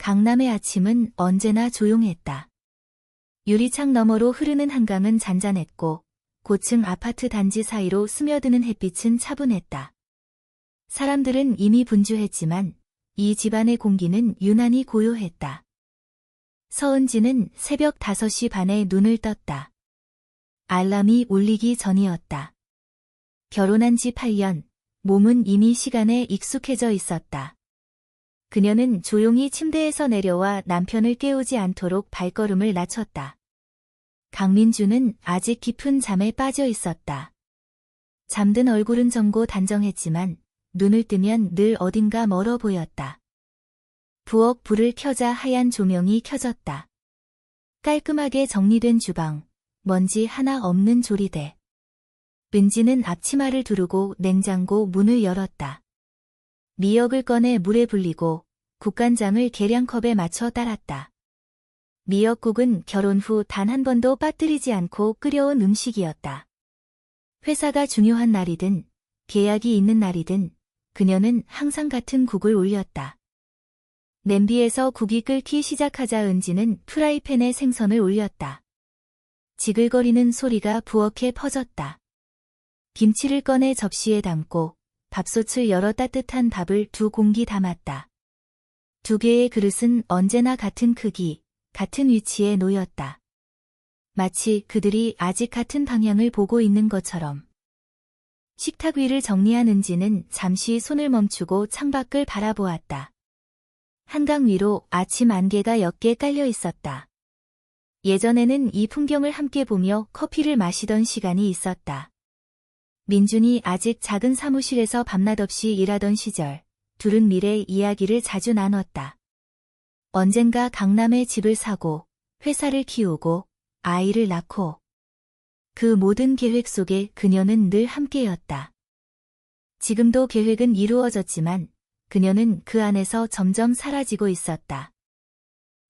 강남의 아침은 언제나 조용했다. 유리창 너머로 흐르는 한강은 잔잔했고 고층 아파트 단지 사이로 스며드는 햇빛은 차분했다. 사람들은 이미 분주했지만 이 집안의 공기는 유난히 고요했다. 서은지는 새벽 5시 반에 눈을 떴다. 알람이 울리기 전이었다. 결혼한 지 8년, 몸은 이미 시간에 익숙해져 있었다. 그녀는 조용히 침대에서 내려와 남편을 깨우지 않도록 발걸음을 낮췄다. 강민주는 아직 깊은 잠에 빠져 있었다. 잠든 얼굴은 젊고 단정했지만 눈을 뜨면 늘 어딘가 멀어 보였다. 부엌 불을 켜자 하얀 조명이 켜졌다. 깔끔하게 정리된 주방, 먼지 하나 없는 조리대. 은지는 앞치마를 두르고 냉장고 문을 열었다. 미역을 꺼내 물에 불리고 국간장을 계량컵에 맞춰 따랐다. 미역국은 결혼 후 단 한 번도 빠뜨리지 않고 끓여온 음식이었다. 회사가 중요한 날이든 계약이 있는 날이든 그녀는 항상 같은 국을 올렸다. 냄비에서 국이 끓기 시작하자 은지는 프라이팬에 생선을 올렸다. 지글거리는 소리가 부엌에 퍼졌다. 김치를 꺼내 접시에 담고 밥솥을 열어 따뜻한 밥을 2공기 담았다. 2개의 그릇은 언제나 같은 크기, 같은 위치에 놓였다. 마치 그들이 아직 같은 방향을 보고 있는 것처럼. 식탁 위를 정리한 은지는 잠시 손을 멈추고 창밖을 바라보았다. 한강 위로 아침 안개가 옅게 깔려 있었다. 예전에는 이 풍경을 함께 보며 커피를 마시던 시간이 있었다. 민준이 아직 작은 사무실에서 밤낮 없이 일하던 시절, 둘은 미래 이야기를 자주 나눴다. 언젠가 강남에 집을 사고, 회사를 키우고, 아이를 낳고. 그 모든 계획 속에 그녀는 늘 함께였다. 지금도 계획은 이루어졌지만, 그녀는 그 안에서 점점 사라지고 있었다.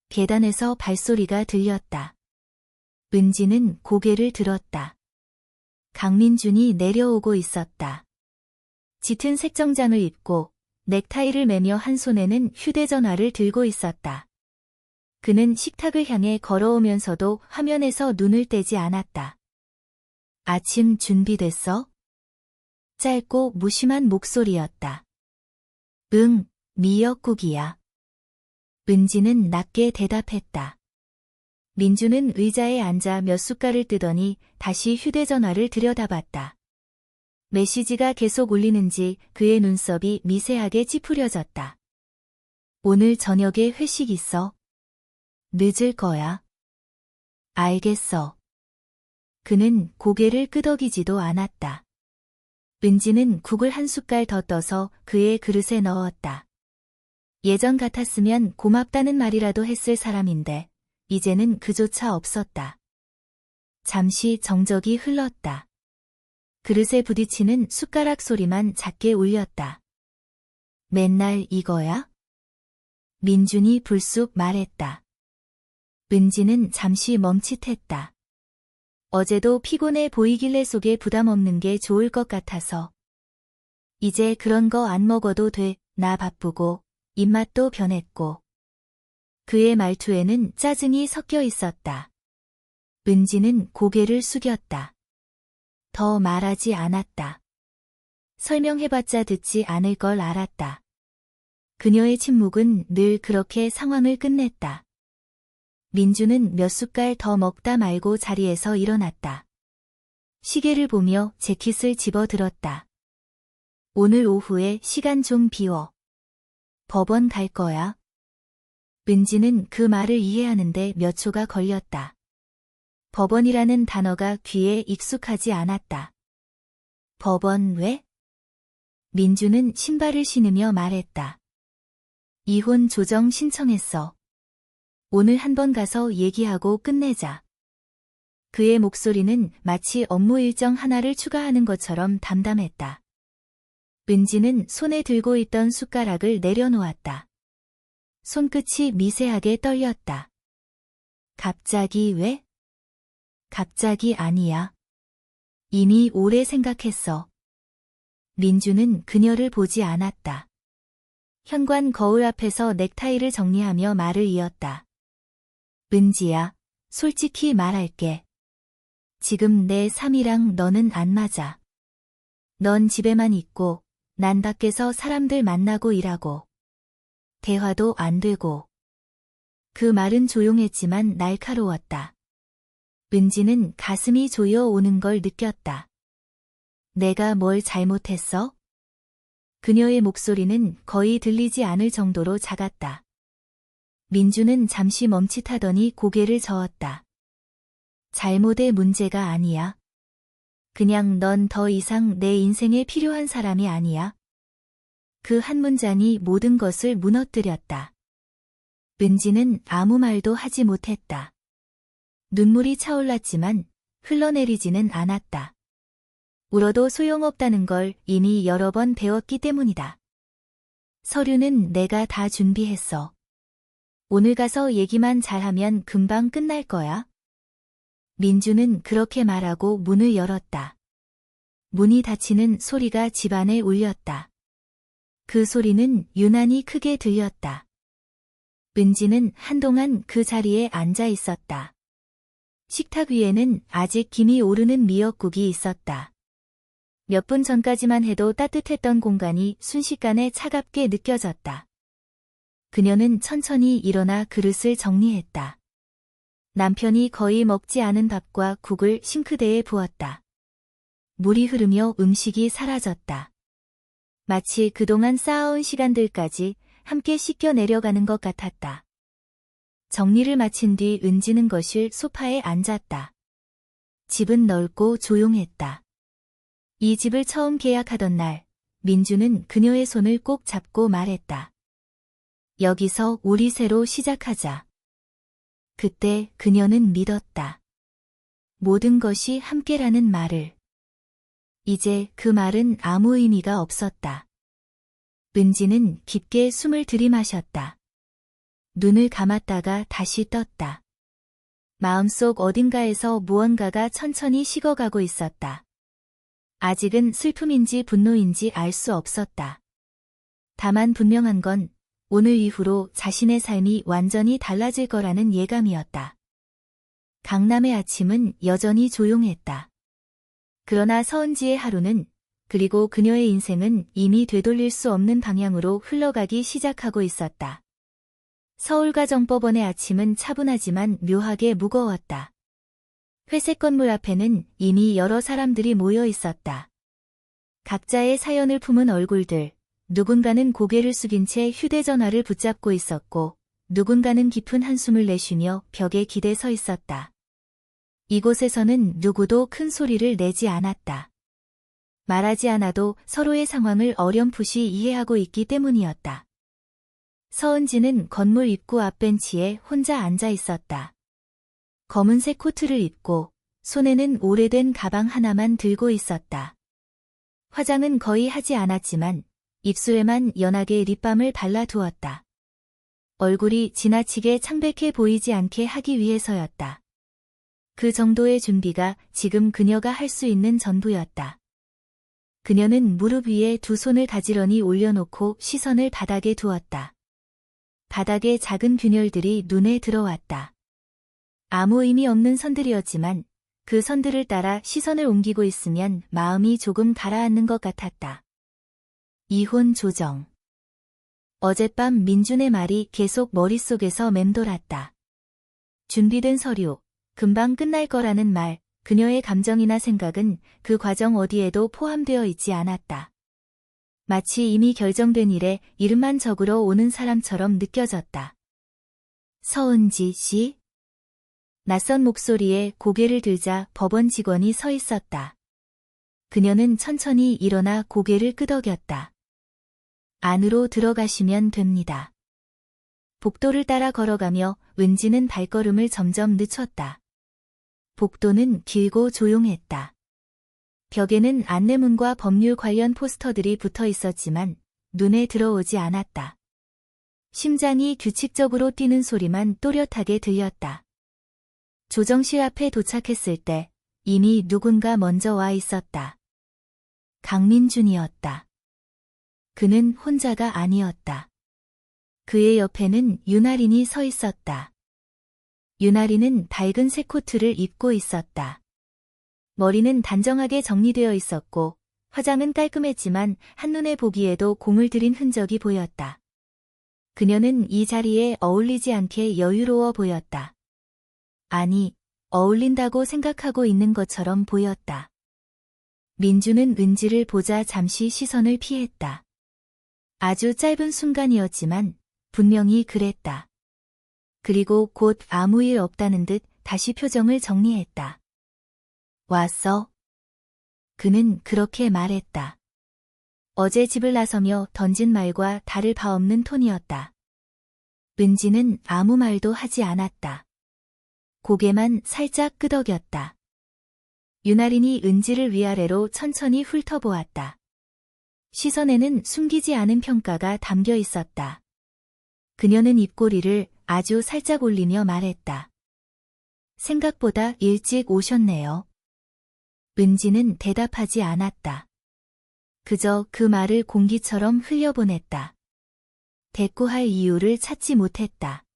계단에서 발소리가 들렸다. 은지는 고개를 들었다. 강민준이 내려오고 있었다. 짙은 색정장을 입고 넥타이를 매며 한 손에는 휴대전화를 들고 있었다. 그는 식탁을 향해 걸어오면서도 화면에서 눈을 떼지 않았다. 아침 준비됐어? 짧고 무심한 목소리였다. 응, 미역국이야. 은지는 낮게 대답했다. 민주는 의자에 앉아 몇 숟갈을 뜨더니 다시 휴대전화를 들여다봤다. 메시지가 계속 울리는지 그의 눈썹이 미세하게 찌푸려졌다. 오늘 저녁에 회식 있어? 늦을 거야. 알겠어. 그는 고개를 끄덕이지도 않았다. 은지는 국을 한 숟갈 더 떠서 그의 그릇에 넣었다. 예전 같았으면 고맙다는 말이라도 했을 사람인데 이제는 그조차 없었다. 잠시 정적이 흘렀다. 그릇에 부딪히는 숟가락 소리만 작게 울렸다. 맨날 이거야? 민준이 불쑥 말했다. 은지는 잠시 멈칫했다. 어제도 피곤해 보이길래 속에 부담 없는 게 좋을 것 같아서. 이제 그런 거 안 먹어도 돼, 나 바쁘고, 입맛도 변했고. 그의 말투에는 짜증이 섞여 있었다. 은지는 고개를 숙였다. 더 말하지 않았다. 설명해봤자 듣지 않을 걸 알았다. 그녀의 침묵은 늘 그렇게 상황을 끝냈다. 민주는 몇 숟갈 더 먹다 말고 자리에서 일어났다. 시계를 보며 재킷을 집어들었다. 오늘 오후에 시간 좀 비워. 법원 갈 거야? 은지는 그 말을 이해하는데 몇 초가 걸렸다. 법원이라는 단어가 귀에 익숙하지 않았다. 법원 왜? 민주는 신발을 신으며 말했다. 이혼 조정 신청했어. 오늘 한번 가서 얘기하고 끝내자. 그의 목소리는 마치 업무 일정 하나를 추가하는 것처럼 담담했다. 은지는 손에 들고 있던 숟가락을 내려놓았다. 손끝이 미세하게 떨렸다. 갑자기 왜? 갑자기 아니야. 이미 오래 생각했어. 민주는 그녀를 보지 않았다. 현관 거울 앞에서 넥타이를 정리하며 말을 이었다. 은지야, 솔직히 말할게. 지금 내 삶이랑 너는 안 맞아. 넌 집에만 있고, 난 밖에서 사람들 만나고 일하고. 대화도 안 되고. 그 말은 조용했지만 날카로웠다. 은지는 가슴이 조여오는 걸 느꼈다. 내가 뭘 잘못했어? 그녀의 목소리는 거의 들리지 않을 정도로 작았다. 민주는 잠시 멈칫하더니 고개를 저었다. 잘못의 문제가 아니야. 그냥 넌 더 이상 내 인생에 필요한 사람이 아니야. 그 한 문장이 모든 것을 무너뜨렸다. 은지는 아무 말도 하지 못했다. 눈물이 차올랐지만 흘러내리지는 않았다. 울어도 소용없다는 걸 이미 여러 번 배웠기 때문이다. 서류는 내가 다 준비했어. 오늘 가서 얘기만 잘하면 금방 끝날 거야. 민주는 그렇게 말하고 문을 열었다. 문이 닫히는 소리가 집안에 울렸다. 그 소리는 유난히 크게 들렸다. 은지는 한동안 그 자리에 앉아 있었다. 식탁 위에는 아직 김이 오르는 미역국이 있었다. 몇 분 전까지만 해도 따뜻했던 공간이 순식간에 차갑게 느껴졌다. 그녀는 천천히 일어나 그릇을 정리했다. 남편이 거의 먹지 않은 밥과 국을 싱크대에 부었다. 물이 흐르며 음식이 사라졌다. 마치 그동안 쌓아온 시간들까지 함께 씻겨 내려가는 것 같았다. 정리를 마친 뒤 은지는 거실 소파에 앉았다. 집은 넓고 조용했다. 이 집을 처음 계약하던 날, 민주는 그녀의 손을 꼭 잡고 말했다. 여기서 우리 새로 시작하자. 그때 그녀는 믿었다. 모든 것이 함께라는 말을. 이제 그 말은 아무 의미가 없었다. 은지는 깊게 숨을 들이마셨다. 눈을 감았다가 다시 떴다. 마음속 어딘가에서 무언가가 천천히 식어가고 있었다. 아직은 슬픔인지 분노인지 알 수 없었다. 다만 분명한 건 오늘 이후로 자신의 삶이 완전히 달라질 거라는 예감이었다. 강남의 아침은 여전히 조용했다. 그러나 서은지의 하루는, 그리고 그녀의 인생은 이미 되돌릴 수 없는 방향으로 흘러가기 시작하고 있었다. 서울가정법원의 아침은 차분하지만 묘하게 무거웠다. 회색 건물 앞에는 이미 여러 사람들이 모여 있었다. 각자의 사연을 품은 얼굴들, 누군가는 고개를 숙인 채 휴대전화를 붙잡고 있었고, 누군가는 깊은 한숨을 내쉬며 벽에 기대 서 있었다. 이곳에서는 누구도 큰 소리를 내지 않았다. 말하지 않아도 서로의 상황을 어렴풋이 이해하고 있기 때문이었다. 서은지는 건물 입구 앞 벤치에 혼자 앉아 있었다. 검은색 코트를 입고 손에는 오래된 가방 하나만 들고 있었다. 화장은 거의 하지 않았지만 입술에만 연하게 립밤을 발라두었다. 얼굴이 지나치게 창백해 보이지 않게 하기 위해서였다. 그 정도의 준비가 지금 그녀가 할 수 있는 전부였다. 그녀는 무릎 위에 두 손을 가지런히 올려놓고 시선을 바닥에 두었다. 바닥에 작은 균열들이 눈에 들어왔다. 아무 의미 없는 선들이었지만 그 선들을 따라 시선을 옮기고 있으면 마음이 조금 가라앉는 것 같았다. 이혼 조정. 어젯밤 민준의 말이 계속 머릿속에서 맴돌았다. 준비된 서류, 금방 끝날 거라는 말, 그녀의 감정이나 생각은 그 과정 어디에도 포함되어 있지 않았다. 마치 이미 결정된 일에 이름만 적으러 오는 사람처럼 느껴졌다. 서은지 씨? 낯선 목소리에 고개를 들자 법원 직원이 서 있었다. 그녀는 천천히 일어나 고개를 끄덕였다. 안으로 들어가시면 됩니다. 복도를 따라 걸어가며 은지는 발걸음을 점점 늦췄다. 복도는 길고 조용했다. 벽에는 안내문과 법률 관련 포스터들이 붙어 있었지만 눈에 들어오지 않았다. 심장이 규칙적으로 뛰는 소리만 또렷하게 들렸다. 조정실 앞에 도착했을 때 이미 누군가 먼저 와 있었다. 강민준이었다. 그는 혼자가 아니었다. 그의 옆에는 윤아린이 서 있었다. 윤아린은 밝은 새 코트를 입고 있었다. 머리는 단정하게 정리되어 있었고 화장은 깔끔했지만 한눈에 보기에도 공을 들인 흔적이 보였다. 그녀는 이 자리에 어울리지 않게 여유로워 보였다. 아니, 어울린다고 생각하고 있는 것처럼 보였다. 민주는 은지를 보자 잠시 시선을 피했다. 아주 짧은 순간이었지만 분명히 그랬다. 그리고 곧 아무 일 없다는 듯 다시 표정을 정리했다. 왔어? 그는 그렇게 말했다. 어제 집을 나서며 던진 말과 다를 바 없는 톤이었다. 은지는 아무 말도 하지 않았다. 고개만 살짝 끄덕였다. 윤아린이 은지를 위아래로 천천히 훑어보았다. 시선에는 숨기지 않은 평가가 담겨 있었다. 그녀는 입꼬리를 아주 살짝 올리며 말했다. 생각보다 일찍 오셨네요. 은지는 대답하지 않았다. 그저 그 말을 공기처럼 흘려보냈다. 대꾸할 이유를 찾지 못했다.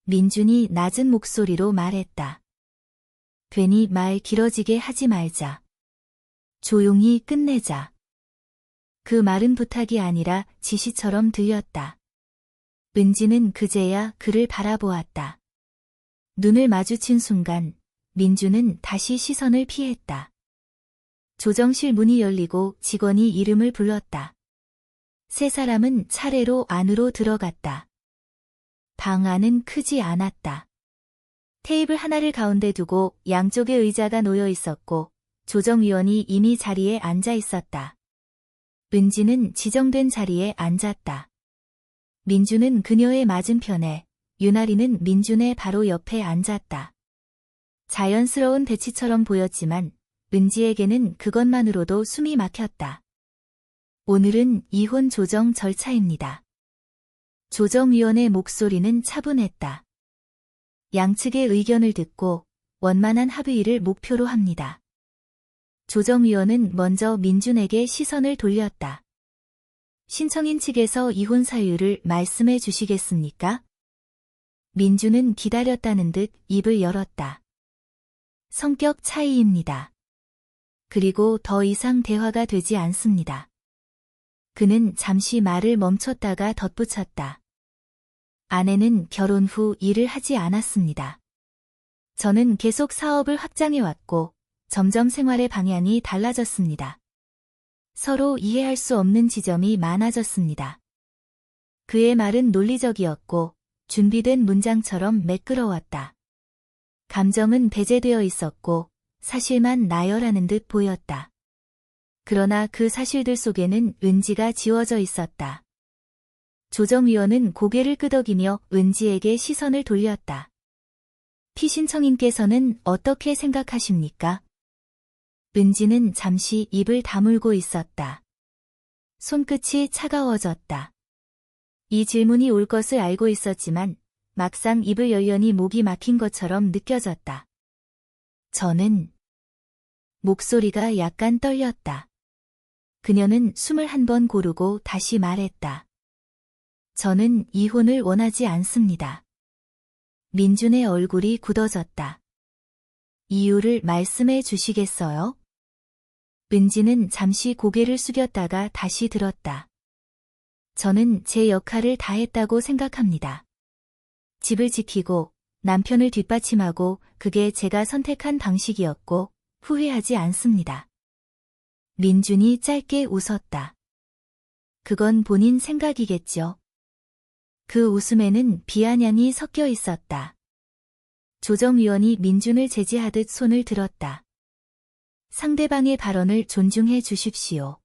민준이 낮은 목소리로 말했다. 괜히 말 길어지게 하지 말자. 조용히 끝내자. 그 말은 부탁이 아니라 지시처럼 들렸다. 은지는 그제야 그를 바라보았다. 눈을 마주친 순간 민주는 다시 시선을 피했다. 조정실 문이 열리고 직원이 이름을 불렀다. 세 사람은 차례로 안으로 들어갔다. 방 안은 크지 않았다. 테이블 하나를 가운데 두고 양쪽에 의자가 놓여 있었고 조정위원이 이미 자리에 앉아 있었다. 은지는 지정된 자리에 앉았다. 민주는 그녀의 맞은편에, 윤아린은 민준의 바로 옆에 앉았다. 자연스러운 대치처럼 보였지만 은지에게는 그것만으로도 숨이 막혔다. 오늘은 이혼 조정 절차입니다. 조정위원의 목소리는 차분했다. 양측의 의견을 듣고 원만한 합의를 목표로 합니다. 조정위원은 먼저 민준에게 시선을 돌렸다. 신청인 측에서 이혼 사유를 말씀해 주시겠습니까? 민준은 기다렸다는 듯 입을 열었다. 성격 차이입니다. 그리고 더 이상 대화가 되지 않습니다. 그는 잠시 말을 멈췄다가 덧붙였다. 아내는 결혼 후 일을 하지 않았습니다. 저는 계속 사업을 확장해왔고 점점 생활의 방향이 달라졌습니다. 서로 이해할 수 없는 지점이 많아졌습니다. 그의 말은 논리적이었고 준비된 문장처럼 매끄러웠다. 감정은 배제되어 있었고 사실만 나열하는 듯 보였다. 그러나 그 사실들 속에는 은지가 지워져 있었다. 조정위원은 고개를 끄덕이며 은지에게 시선을 돌렸다. 피신청인께서는 어떻게 생각하십니까? 은지는 잠시 입을 다물고 있었다. 손끝이 차가워졌다. 이 질문이 올 것을 알고 있었지만 막상 입을 열려니 목이 막힌 것처럼 느껴졌다. 저는 목소리가 약간 떨렸다. 그녀는 숨을 한 번 고르고 다시 말했다. 저는 이혼을 원하지 않습니다. 민준의 얼굴이 굳어졌다. 이유를 말씀해 주시겠어요? 은지는 잠시 고개를 숙였다가 다시 들었다. 저는 제 역할을 다했다고 생각합니다. 집을 지키고 남편을 뒷받침하고 그게 제가 선택한 방식이었고 후회하지 않습니다. 민준이 짧게 웃었다. 그건 본인 생각이겠죠. 그 웃음에는 비아냥이 섞여 있었다. 조정위원이 민준을 제지하듯 손을 들었다. 상대방의 발언을 존중해 주십시오.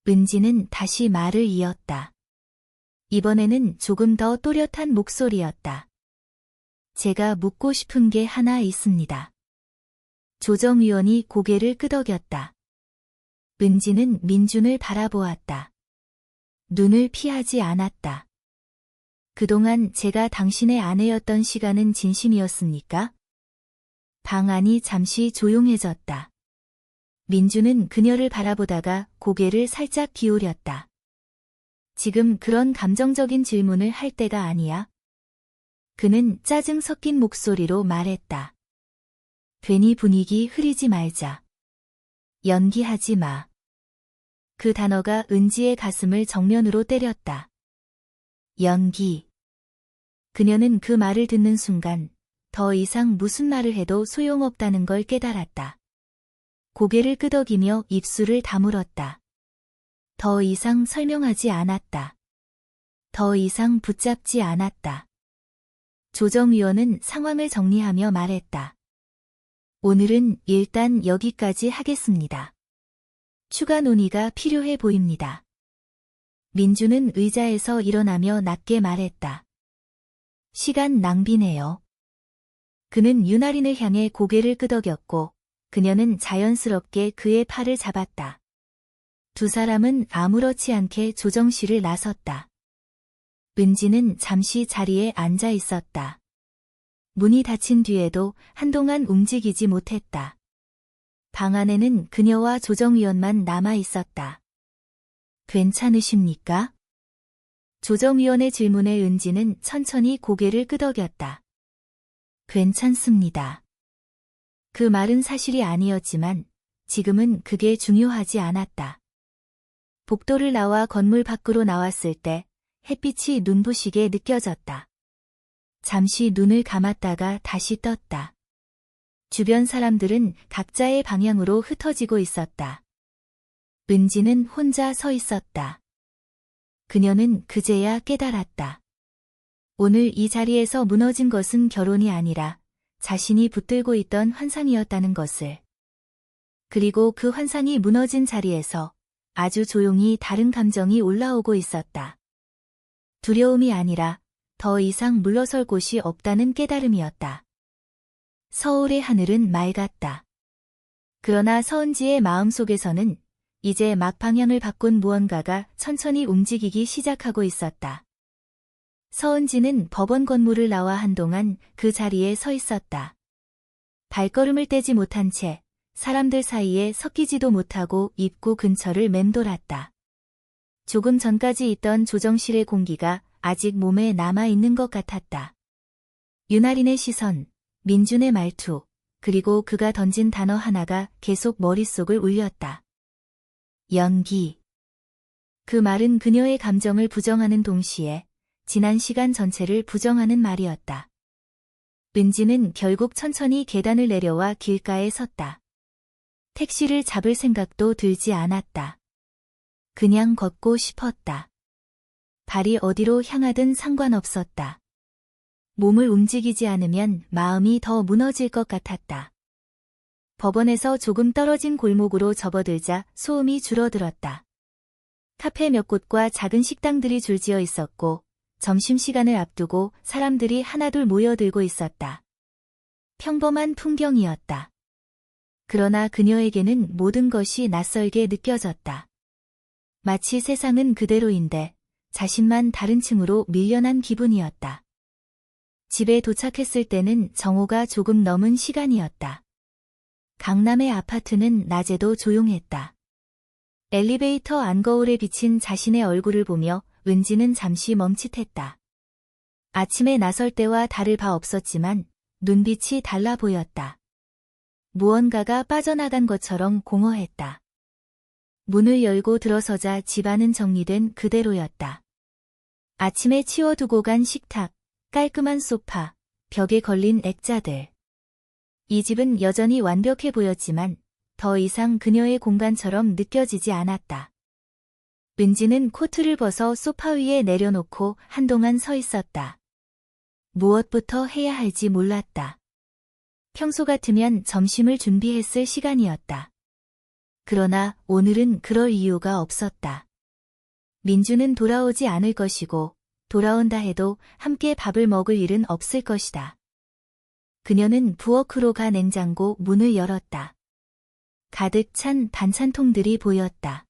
은지는 다시 말을 이었다. 이번에는 조금 더 또렷한 목소리였다. 제가 묻고 싶은 게 하나 있습니다. 조정위원이 고개를 끄덕였다. 은지는 민준을 바라보았다. 눈을 피하지 않았다. 그동안 제가 당신의 아내였던 시간은 진심이었습니까? 방 안이 잠시 조용해졌다. 민준은 그녀를 바라보다가 고개를 살짝 기울였다. 지금 그런 감정적인 질문을 할 때가 아니야. 그는 짜증 섞인 목소리로 말했다. 괜히 분위기 흐리지 말자. 연기하지 마. 그 단어가 은지의 가슴을 정면으로 때렸다. 연기. 그녀는 그 말을 듣는 순간 더 이상 무슨 말을 해도 소용없다는 걸 깨달았다. 고개를 끄덕이며 입술을 다물었다. 더 이상 설명하지 않았다. 더 이상 붙잡지 않았다. 조정위원은 상황을 정리하며 말했다. 오늘은 일단 여기까지 하겠습니다. 추가 논의가 필요해 보입니다. 민주는 의자에서 일어나며 낮게 말했다. 시간 낭비네요. 그는 윤아린을 향해 고개를 끄덕였고 그녀는 자연스럽게 그의 팔을 잡았다. 두 사람은 아무렇지 않게 조정실을 나섰다. 은지는 잠시 자리에 앉아 있었다. 문이 닫힌 뒤에도 한동안 움직이지 못했다. 방 안에는 그녀와 조정위원만 남아 있었다. 괜찮으십니까? 조정위원의 질문에 은지는 천천히 고개를 끄덕였다. 괜찮습니다. 그 말은 사실이 아니었지만 지금은 그게 중요하지 않았다. 복도를 나와 건물 밖으로 나왔을 때 햇빛이 눈부시게 느껴졌다. 잠시 눈을 감았다가 다시 떴다. 주변 사람들은 각자의 방향으로 흩어지고 있었다. 은지는 혼자 서 있었다. 그녀는 그제야 깨달았다. 오늘 이 자리에서 무너진 것은 결혼이 아니라 자신이 붙들고 있던 환상이었다는 것을. 그리고 그 환상이 무너진 자리에서 아주 조용히 다른 감정이 올라오고 있었다. 두려움이 아니라 더 이상 물러설 곳이 없다는 깨달음이었다. 서울의 하늘은 맑았다. 그러나 서은지의 마음속에서는 이제 막 방향을 바꾼 무언가가 천천히 움직이기 시작하고 있었다. 서은지는 법원 건물을 나와 한동안 그 자리에 서 있었다. 발걸음을 떼지 못한 채 사람들 사이에 섞이지도 못하고 입구 근처를 맴돌았다. 조금 전까지 있던 조정실의 공기가 아직 몸에 남아있는 것 같았다. 윤아린의 시선, 민준의 말투, 그리고 그가 던진 단어 하나가 계속 머릿속을 울렸다. 연기. 그 말은 그녀의 감정을 부정하는 동시에 지난 시간 전체를 부정하는 말이었다. 은지는 결국 천천히 계단을 내려와 길가에 섰다. 택시를 잡을 생각도 들지 않았다. 그냥 걷고 싶었다. 발이 어디로 향하든 상관없었다. 몸을 움직이지 않으면 마음이 더 무너질 것 같았다. 법원에서 조금 떨어진 골목으로 접어들자 소음이 줄어들었다. 카페 몇 곳과 작은 식당들이 줄지어 있었고 점심시간을 앞두고 사람들이 하나둘 모여들고 있었다. 평범한 풍경이었다. 그러나 그녀에게는 모든 것이 낯설게 느껴졌다. 마치 세상은 그대로인데 자신만 다른 층으로 밀려난 기분이었다. 집에 도착했을 때는 정오가 조금 넘은 시간이었다. 강남의 아파트는 낮에도 조용했다. 엘리베이터 안 거울에 비친 자신의 얼굴을 보며 은지는 잠시 멈칫했다. 아침에 나설 때와 다를 바 없었지만 눈빛이 달라 보였다. 무언가가 빠져나간 것처럼 공허했다. 문을 열고 들어서자 집안은 정리된 그대로였다. 아침에 치워두고 간 식탁, 깔끔한 소파, 벽에 걸린 액자들. 이 집은 여전히 완벽해 보였지만 더 이상 그녀의 공간처럼 느껴지지 않았다. 은지는 코트를 벗어 소파 위에 내려놓고 한동안 서 있었다. 무엇부터 해야 할지 몰랐다. 평소 같으면 점심을 준비했을 시간이었다. 그러나 오늘은 그럴 이유가 없었다. 민주는 돌아오지 않을 것이고 돌아온다 해도 함께 밥을 먹을 일은 없을 것이다. 그녀는 부엌으로 가 냉장고 문을 열었다. 가득 찬 반찬통들이 보였다.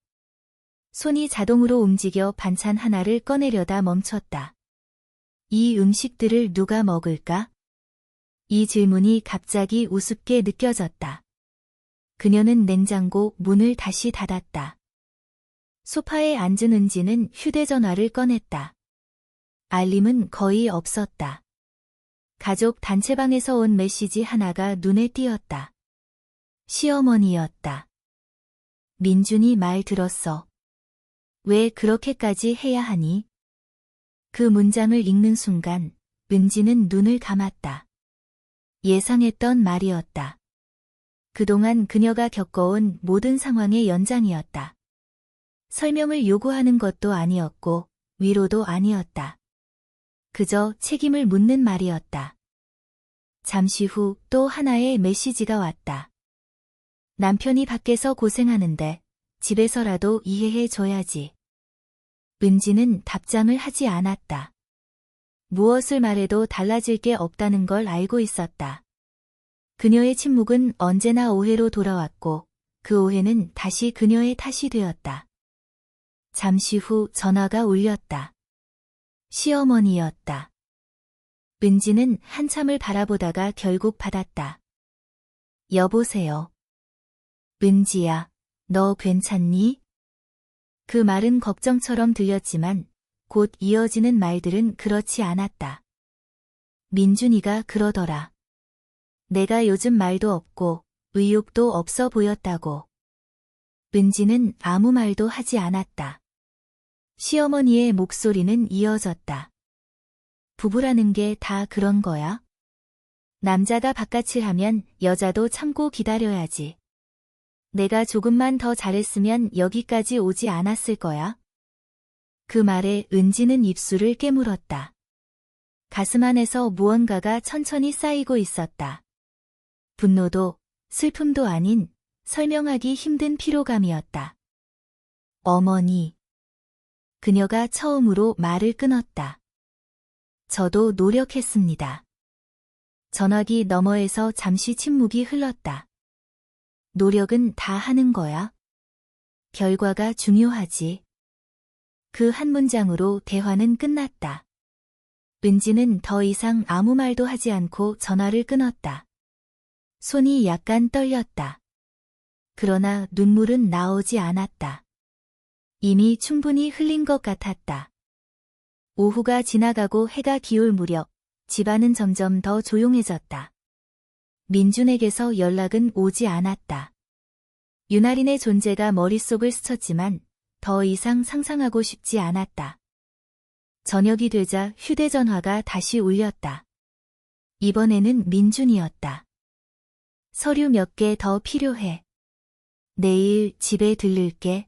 손이 자동으로 움직여 반찬 하나를 꺼내려다 멈췄다. 이 음식들을 누가 먹을까? 이 질문이 갑자기 우습게 느껴졌다. 그녀는 냉장고 문을 다시 닫았다. 소파에 앉은 은지는 휴대전화를 꺼냈다. 알림은 거의 없었다. 가족 단체방에서 온 메시지 하나가 눈에 띄었다. 시어머니였다. 민준이 말 들었어. 왜 그렇게까지 해야 하니? 그 문장을 읽는 순간 은지는 눈을 감았다. 예상했던 말이었다. 그동안 그녀가 겪어온 모든 상황의 연장이었다. 설명을 요구하는 것도 아니었고 위로도 아니었다. 그저 책임을 묻는 말이었다. 잠시 후 또 하나의 메시지가 왔다. 남편이 밖에서 고생하는데 집에서라도 이해해줘야지. 은지는 답장을 하지 않았다. 무엇을 말해도 달라질 게 없다는 걸 알고 있었다. 그녀의 침묵은 언제나 오해로 돌아왔고 그 오해는 다시 그녀의 탓이 되었다. 잠시 후 전화가 울렸다. 시어머니였다. 은지는 한참을 바라보다가 결국 받았다. 여보세요. 은지야, 너 괜찮니? 그 말은 걱정처럼 들렸지만 곧 이어지는 말들은 그렇지 않았다. 민준이가 그러더라. 내가 요즘 말도 없고 의욕도 없어 보였다고. 은지는 아무 말도 하지 않았다. 시어머니의 목소리는 이어졌다. 부부라는 게 다 그런 거야? 남자가 바깥을 하면 여자도 참고 기다려야지. 내가 조금만 더 잘했으면 여기까지 오지 않았을 거야? 그 말에 은지는 입술을 깨물었다. 가슴 안에서 무언가가 천천히 쌓이고 있었다. 분노도 슬픔도 아닌 설명하기 힘든 피로감이었다. 어머니. 그녀가 처음으로 말을 끊었다. 저도 노력했습니다. 전화기 너머에서 잠시 침묵이 흘렀다. 노력은 다 하는 거야. 결과가 중요하지. 그 한 문장으로 대화는 끝났다. 은지는 더 이상 아무 말도 하지 않고 전화를 끊었다. 손이 약간 떨렸다. 그러나 눈물은 나오지 않았다. 이미 충분히 흘린 것 같았다. 오후가 지나가고 해가 기울 무렵 집안은 점점 더 조용해졌다. 민준에게서 연락은 오지 않았다. 유나린의 존재가 머릿속을 스쳤지만 더 이상 상상하고 싶지 않았다. 저녁이 되자 휴대전화가 다시 울렸다. 이번에는 민준이었다. 서류 몇 개 더 필요해. 내일 집에 들를게.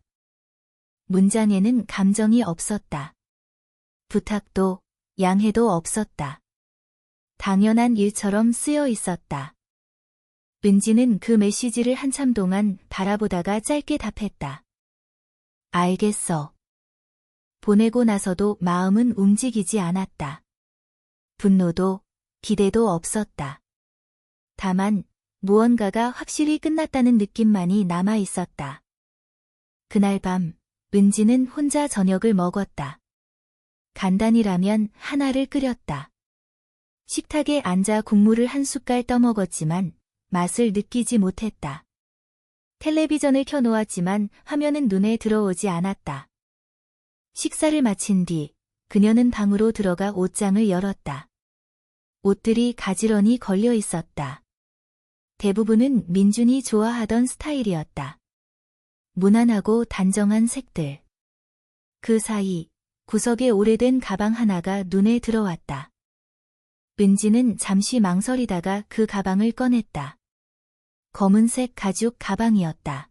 문장에는 감정이 없었다. 부탁도 양해도 없었다. 당연한 일처럼 쓰여 있었다. 은지는 그 메시지를 한참 동안 바라보다가 짧게 답했다. 알겠어. 보내고 나서도 마음은 움직이지 않았다. 분노도 기대도 없었다. 다만 무언가가 확실히 끝났다는 느낌만이 남아 있었다. 그날 밤 은지는 혼자 저녁을 먹었다. 간단히 라면 하나를 끓였다. 식탁에 앉아 국물을 한 숟갈 떠먹었지만 맛을 느끼지 못했다. 텔레비전을 켜놓았지만 화면은 눈에 들어오지 않았다. 식사를 마친 뒤 그녀는 방으로 들어가 옷장을 열었다. 옷들이 가지런히 걸려 있었다. 대부분은 민준이 좋아하던 스타일이었다. 무난하고 단정한 색들. 그 사이 구석에 오래된 가방 하나가 눈에 들어왔다. 은지는 잠시 망설이다가 그 가방을 꺼냈다. 검은색 가죽 가방이었다.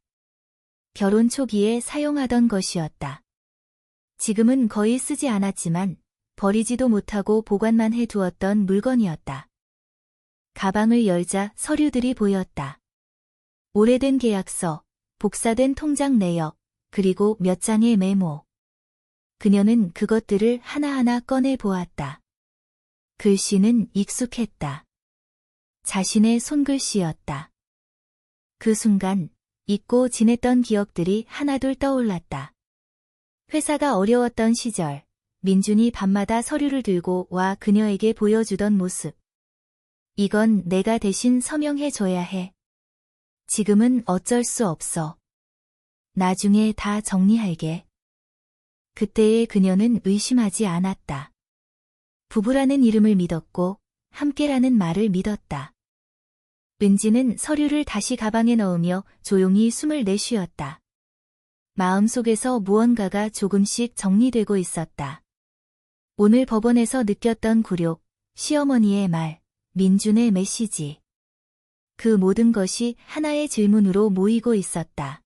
결혼 초기에 사용하던 것이었다. 지금은 거의 쓰지 않았지만 버리지도 못하고 보관만 해두었던 물건이었다. 가방을 열자 서류들이 보였다. 오래된 계약서, 복사된 통장 내역, 그리고 몇 장의 메모. 그녀는 그것들을 하나하나 꺼내 보았다. 글씨는 익숙했다. 자신의 손글씨였다. 그 순간 잊고 지냈던 기억들이 하나둘 떠올랐다. 회사가 어려웠던 시절, 민준이 밤마다 서류를 들고 와 그녀에게 보여주던 모습. 이건 내가 대신 서명해줘야 해. 지금은 어쩔 수 없어. 나중에 다 정리할게. 그때의 그녀는 의심하지 않았다. 부부라는 이름을 믿었고 함께라는 말을 믿었다. 은지는 서류를 다시 가방에 넣으며 조용히 숨을 내쉬었다. 마음속에서 무언가가 조금씩 정리되고 있었다. 오늘 법원에서 느꼈던 굴욕, 시어머니의 말, 민준의 메시지. 그 모든 것이 하나의 질문으로 모이고 있었다.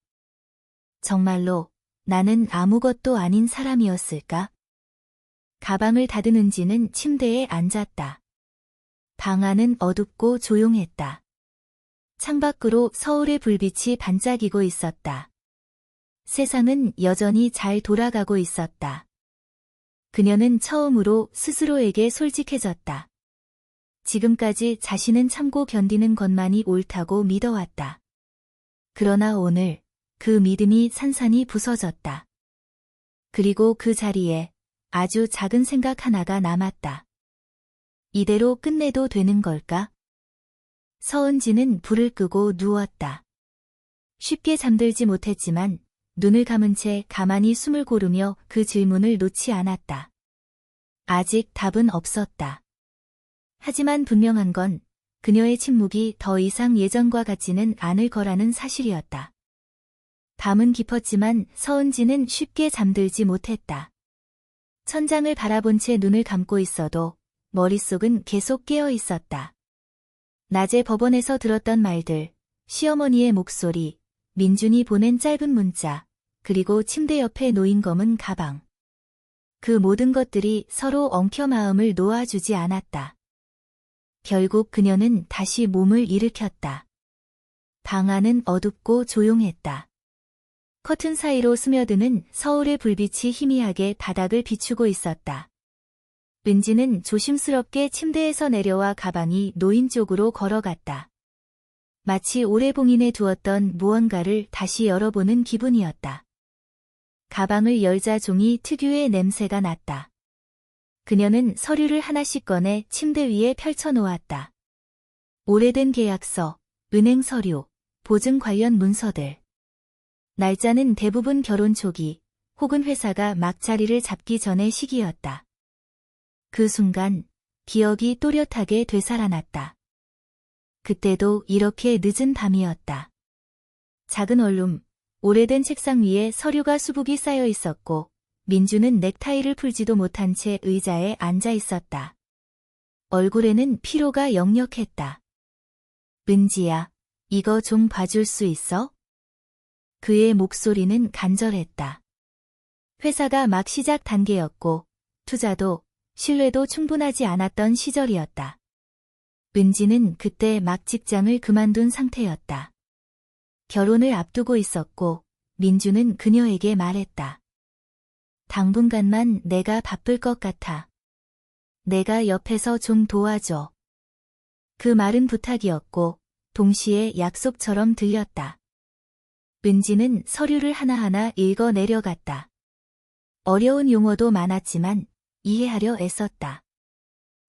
정말로 나는 아무것도 아닌 사람이었을까? 가방을 닫은 은지는 침대에 앉았다. 방 안은 어둡고 조용했다. 창밖으로 서울의 불빛이 반짝이고 있었다. 세상은 여전히 잘 돌아가고 있었다. 그녀는 처음으로 스스로에게 솔직해졌다. 지금까지 자신은 참고 견디는 것만이 옳다고 믿어왔다. 그러나 오늘 그 믿음이 산산이 부서졌다. 그리고 그 자리에 아주 작은 생각 하나가 남았다. 이대로 끝내도 되는 걸까? 서은지는 불을 끄고 누웠다. 쉽게 잠들지 못했지만 눈을 감은 채 가만히 숨을 고르며 그 질문을 놓지 않았다. 아직 답은 없었다. 하지만 분명한 건 그녀의 침묵이 더 이상 예전과 같지는 않을 거라는 사실이었다. 밤은 깊었지만 서은지는 쉽게 잠들지 못했다. 천장을 바라본 채 눈을 감고 있어도 머릿속은 계속 깨어 있었다. 낮에 법원에서 들었던 말들, 시어머니의 목소리, 민준이 보낸 짧은 문자, 그리고 침대 옆에 놓인 검은 가방. 그 모든 것들이 서로 엉켜 마음을 놓아주지 않았다. 결국 그녀는 다시 몸을 일으켰다. 방 안은 어둡고 조용했다. 커튼 사이로 스며드는 서울의 불빛이 희미하게 바닥을 비추고 있었다. 은지는 조심스럽게 침대에서 내려와 가방이 놓인 쪽으로 걸어갔다. 마치 오래 봉인해 두었던 무언가를 다시 열어보는 기분이었다. 가방을 열자 종이 특유의 냄새가 났다. 그녀는 서류를 하나씩 꺼내 침대 위에 펼쳐놓았다. 오래된 계약서, 은행 서류, 보증 관련 문서들. 날짜는 대부분 결혼 초기, 혹은 회사가 막 자리를 잡기 전의 시기였다. 그 순간 기억이 또렷하게 되살아났다. 그때도 이렇게 늦은 밤이었다. 작은 원룸, 오래된 책상 위에 서류가 수북이 쌓여 있었고 민주는 넥타이를 풀지도 못한 채 의자에 앉아 있었다. 얼굴에는 피로가 역력했다. 은지야, 이거 좀 봐줄 수 있어? 그의 목소리는 간절했다. 회사가 막 시작 단계였고 투자도 신뢰도 충분하지 않았던 시절이었다. 은지는 그때 막 직장을 그만둔 상태였다. 결혼을 앞두고 있었고 민주는 그녀에게 말했다. 당분간만 내가 바쁠 것 같아. 내가 옆에서 좀 도와줘. 그 말은 부탁이었고 동시에 약속처럼 들렸다. 은지는 서류를 하나하나 읽어 내려갔다. 어려운 용어도 많았지만 이해하려 애썼다.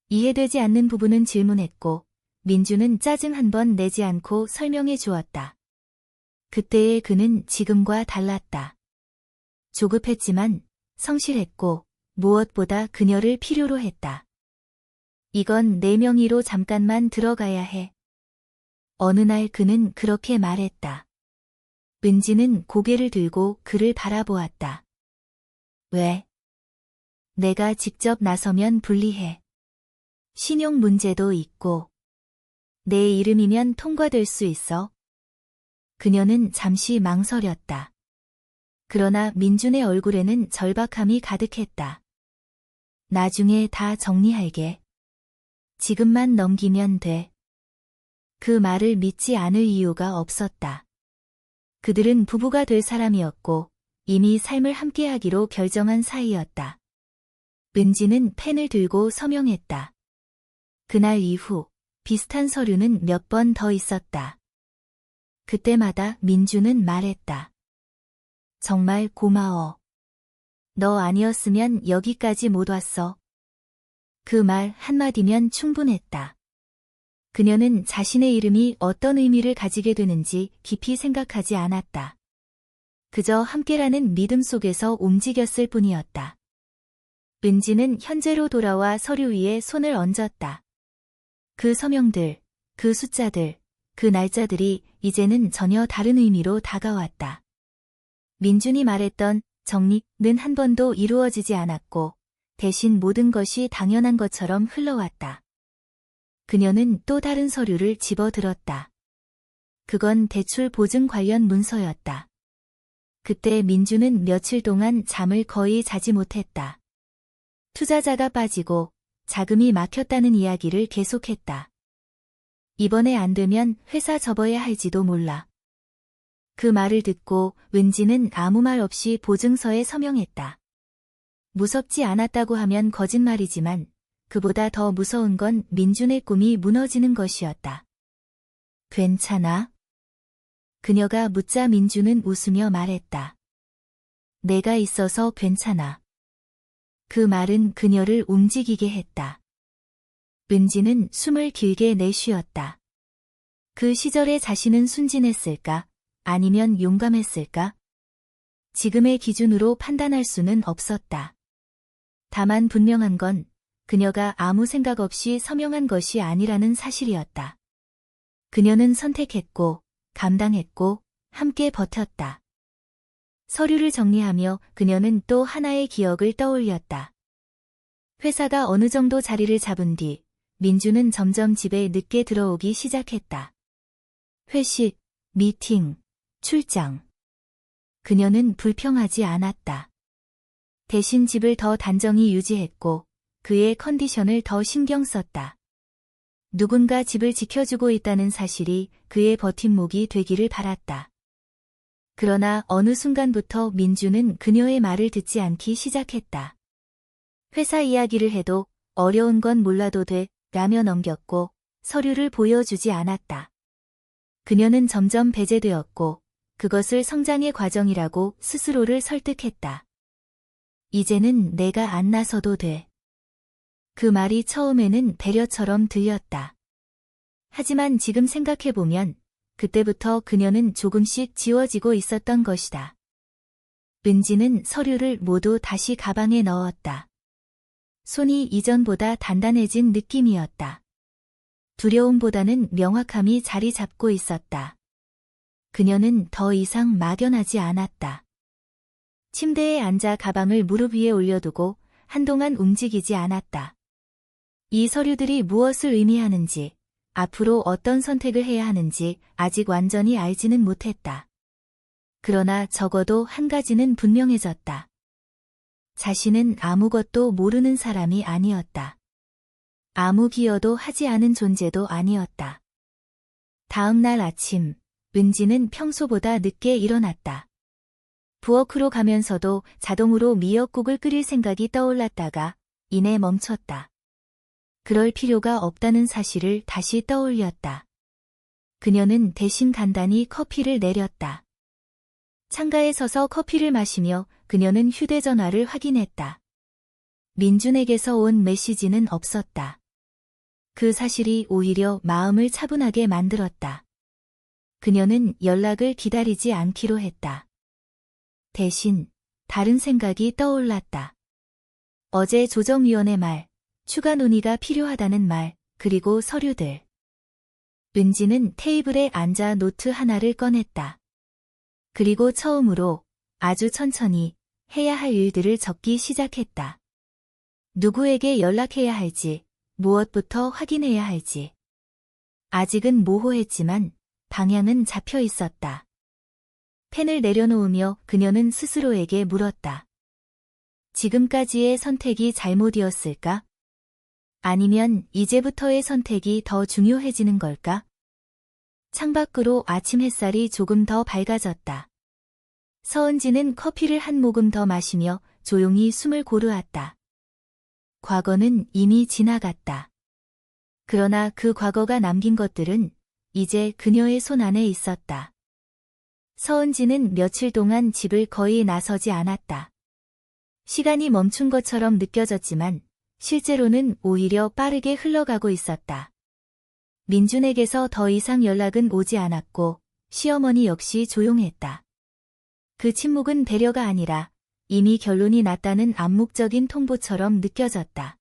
이해되지 않는 부분은 질문했고 민주는 짜증 한 번 내지 않고 설명해 주었다. 그때의 그는 지금과 달랐다. 조급했지만 성실했고 무엇보다 그녀를 필요로 했다. 이건 내 명의로 잠깐만 들어가야 해. 어느 날 그는 그렇게 말했다. 은지는 고개를 들고 그를 바라보았다. 왜? 내가 직접 나서면 불리해. 신용 문제도 있고. 내 이름이면 통과될 수 있어. 그녀는 잠시 망설였다. 그러나 민준의 얼굴에는 절박함이 가득했다. 나중에 다 정리할게. 지금만 넘기면 돼. 그 말을 믿지 않을 이유가 없었다. 그들은 부부가 될 사람이었고 이미 삶을 함께하기로 결정한 사이였다. 은지는 펜을 들고 서명했다. 그날 이후 비슷한 서류는 몇 번 더 있었다. 그때마다 민주는 말했다. 정말 고마워. 너 아니었으면 여기까지 못 왔어. 그 말 한마디면 충분했다. 그녀는 자신의 이름이 어떤 의미를 가지게 되는지 깊이 생각하지 않았다. 그저 함께라는 믿음 속에서 움직였을 뿐이었다. 은지는 현재로 돌아와 서류 위에 손을 얹었다. 그 서명들, 그 숫자들, 그 날짜들이 이제는 전혀 다른 의미로 다가왔다. 민준이 말했던 정리는 한 번도 이루어지지 않았고 대신 모든 것이 당연한 것처럼 흘러왔다. 그녀는 또 다른 서류를 집어들었다. 그건 대출 보증 관련 문서였다. 그때 민준은 며칠 동안 잠을 거의 자지 못했다. 투자자가 빠지고 자금이 막혔다는 이야기를 계속했다. 이번에 안 되면 회사 접어야 할지도 몰라. 그 말을 듣고 은지는 아무 말 없이 보증서에 서명했다. 무섭지 않았다고 하면 거짓말이지만 그보다 더 무서운 건 민준의 꿈이 무너지는 것이었다. 괜찮아? 그녀가 묻자 민준은 웃으며 말했다. 내가 있어서 괜찮아. 그 말은 그녀를 움직이게 했다. 은지는 숨을 길게 내쉬었다. 그 시절에 자신은 순진했을까? 아니면 용감했을까? 지금의 기준으로 판단할 수는 없었다. 다만 분명한 건 그녀가 아무 생각 없이 서명한 것이 아니라는 사실이었다. 그녀는 선택했고, 감당했고, 함께 버텼다. 서류를 정리하며 그녀는 또 하나의 기억을 떠올렸다. 회사가 어느 정도 자리를 잡은 뒤 민주는 점점 집에 늦게 들어오기 시작했다. 회식, 미팅, 출장. 그녀는 불평하지 않았다. 대신 집을 더 단정히 유지했고 그의 컨디션을 더 신경 썼다. 누군가 집을 지켜주고 있다는 사실이 그의 버팀목이 되기를 바랐다. 그러나 어느 순간부터 민주는 그녀의 말을 듣지 않기 시작했다. 회사 이야기를 해도 어려운 건 몰라도 돼 라며 넘겼고 서류를 보여주지 않았다. 그녀는 점점 배제되었고 그것을 성장의 과정이라고 스스로를 설득했다. 이제는 내가 안 나서도 돼. 그 말이 처음에는 배려처럼 들렸다. 하지만 지금 생각해보면 그때부터 그녀는 조금씩 지워지고 있었던 것이다. 은지는 서류를 모두 다시 가방에 넣었다. 손이 이전보다 단단해진 느낌이었다. 두려움보다는 명확함이 자리 잡고 있었다. 그녀는 더 이상 막연하지 않았다. 침대에 앉아 가방을 무릎 위에 올려두고 한동안 움직이지 않았다. 이 서류들이 무엇을 의미하는지, 앞으로 어떤 선택을 해야 하는지 아직 완전히 알지는 못했다. 그러나 적어도 한 가지는 분명해졌다. 자신은 아무것도 모르는 사람이 아니었다. 아무 기여도 하지 않은 존재도 아니었다. 다음 날 아침, 은지는 평소보다 늦게 일어났다. 부엌으로 가면서도 자동으로 미역국을 끓일 생각이 떠올랐다가 이내 멈췄다. 그럴 필요가 없다는 사실을 다시 떠올렸다. 그녀는 대신 간단히 커피를 내렸다. 창가에 서서 커피를 마시며 그녀는 휴대전화를 확인했다. 민준에게서 온 메시지는 없었다. 그 사실이 오히려 마음을 차분하게 만들었다. 그녀는 연락을 기다리지 않기로 했다. 대신 다른 생각이 떠올랐다. 어제 조정위원회 말, 추가 논의가 필요하다는 말, 그리고 서류들. 은지는 테이블에 앉아 노트 하나를 꺼냈다. 그리고 처음으로 아주 천천히 해야 할 일들을 적기 시작했다. 누구에게 연락해야 할지, 무엇부터 확인해야 할지. 아직은 모호했지만 방향은 잡혀 있었다. 펜을 내려놓으며 그녀는 스스로에게 물었다. 지금까지의 선택이 잘못이었을까? 아니면 이제부터의 선택이 더 중요해지는 걸까? 창밖으로 아침 햇살이 조금 더 밝아졌다. 서은지는 커피를 한 모금 더 마시며 조용히 숨을 고르았다. 과거는 이미 지나갔다. 그러나 그 과거가 남긴 것들은 이제 그녀의 손 안에 있었다. 서은지는 며칠 동안 집을 거의 나서지 않았다. 시간이 멈춘 것처럼 느껴졌지만 실제로는 오히려 빠르게 흘러가고 있었다. 민준에게서 더 이상 연락은 오지 않았고 시어머니 역시 조용했다. 그 침묵은 배려가 아니라 이미 결론이 났다는 암묵적인 통보처럼 느껴졌다.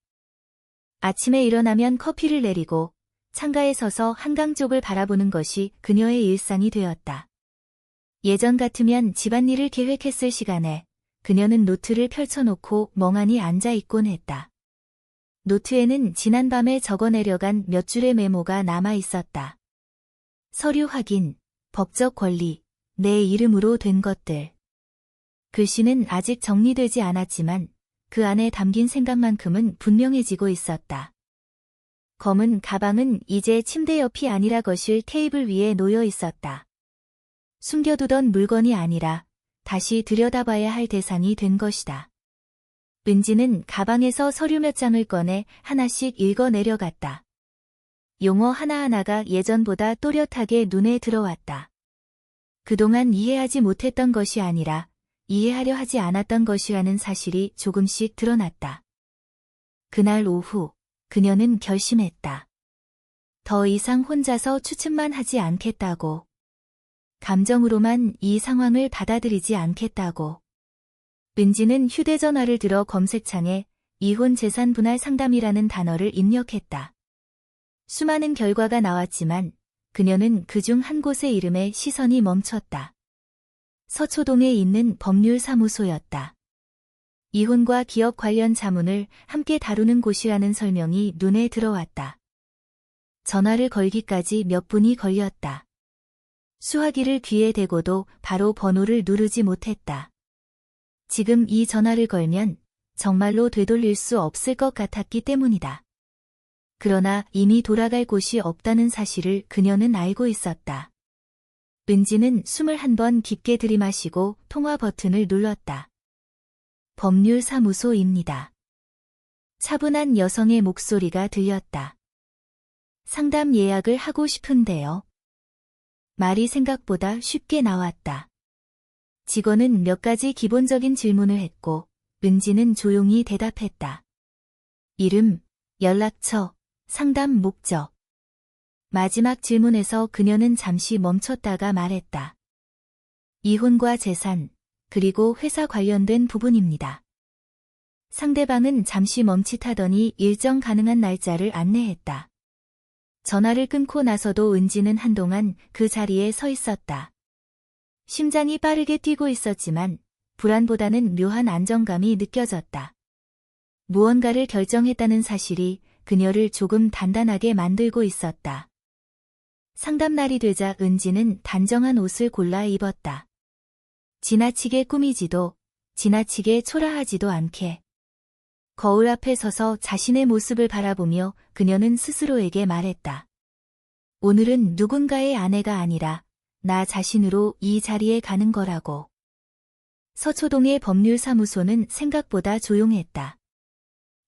아침에 일어나면 커피를 내리고 창가에 서서 한강 쪽을 바라보는 것이 그녀의 일상이 되었다. 예전 같으면 집안일을 계획했을 시간에 그녀는 노트를 펼쳐놓고 멍하니 앉아있곤 했다. 노트에는 지난밤에 적어내려간 몇 줄의 메모가 남아있었다. 서류 확인, 법적 권리, 내 이름으로 된 것들. 글씨는 아직 정리되지 않았지만 그 안에 담긴 생각만큼은 분명해지고 있었다. 검은 가방은 이제 침대 옆이 아니라 거실 테이블 위에 놓여 있었다. 숨겨두던 물건이 아니라 다시 들여다봐야 할 대상이 된 것이다. 은지는 가방에서 서류 몇 장을 꺼내 하나씩 읽어 내려갔다. 용어 하나하나가 예전보다 또렷하게 눈에 들어왔다. 그동안 이해하지 못했던 것이 아니라 이해하려 하지 않았던 것이라는 사실이 조금씩 드러났다. 그날 오후 그녀는 결심했다. 더 이상 혼자서 추측만 하지 않겠다고. 감정으로만 이 상황을 받아들이지 않겠다고. 은지는 휴대전화를 들어 검색창에 이혼 재산 분할 상담이라는 단어를 입력했다. 수많은 결과가 나왔지만 그녀는 그중 한 곳의 이름에 시선이 멈췄다. 서초동에 있는 법률사무소였다. 이혼과 기업 관련 자문을 함께 다루는 곳이라는 설명이 눈에 들어왔다. 전화를 걸기까지 몇 분이 걸렸다. 수화기를 귀에 대고도 바로 번호를 누르지 못했다. 지금 이 전화를 걸면 정말로 되돌릴 수 없을 것 같았기 때문이다. 그러나 이미 돌아갈 곳이 없다는 사실을 그녀는 알고 있었다. 은지는 숨을 한 번 깊게 들이마시고 통화 버튼을 눌렀다. 법률사무소입니다. 차분한 여성의 목소리가 들렸다. 상담 예약을 하고 싶은데요. 말이 생각보다 쉽게 나왔다. 직원은 몇 가지 기본적인 질문을 했고 은지는 조용히 대답했다. 이름, 연락처, 상담 목적. 마지막 질문에서 그녀는 잠시 멈췄다가 말했다. 이혼과 재산, 그리고 회사 관련된 부분입니다. 상대방은 잠시 멈칫하더니 일정 가능한 날짜를 안내했다. 전화를 끊고 나서도 은지는 한동안 그 자리에 서 있었다. 심장이 빠르게 뛰고 있었지만 불안보다는 묘한 안정감이 느껴졌다. 무언가를 결정했다는 사실이 그녀를 조금 단단하게 만들고 있었다. 상담날이 되자 은지는 단정한 옷을 골라 입었다. 지나치게 꾸미지도 지나치게 초라하지도 않게. 거울 앞에 서서 자신의 모습을 바라보며 그녀는 스스로에게 말했다. 오늘은 누군가의 아내가 아니라 나 자신으로 이 자리에 가는 거라고. 서초동의 법률사무소는 생각보다 조용했다.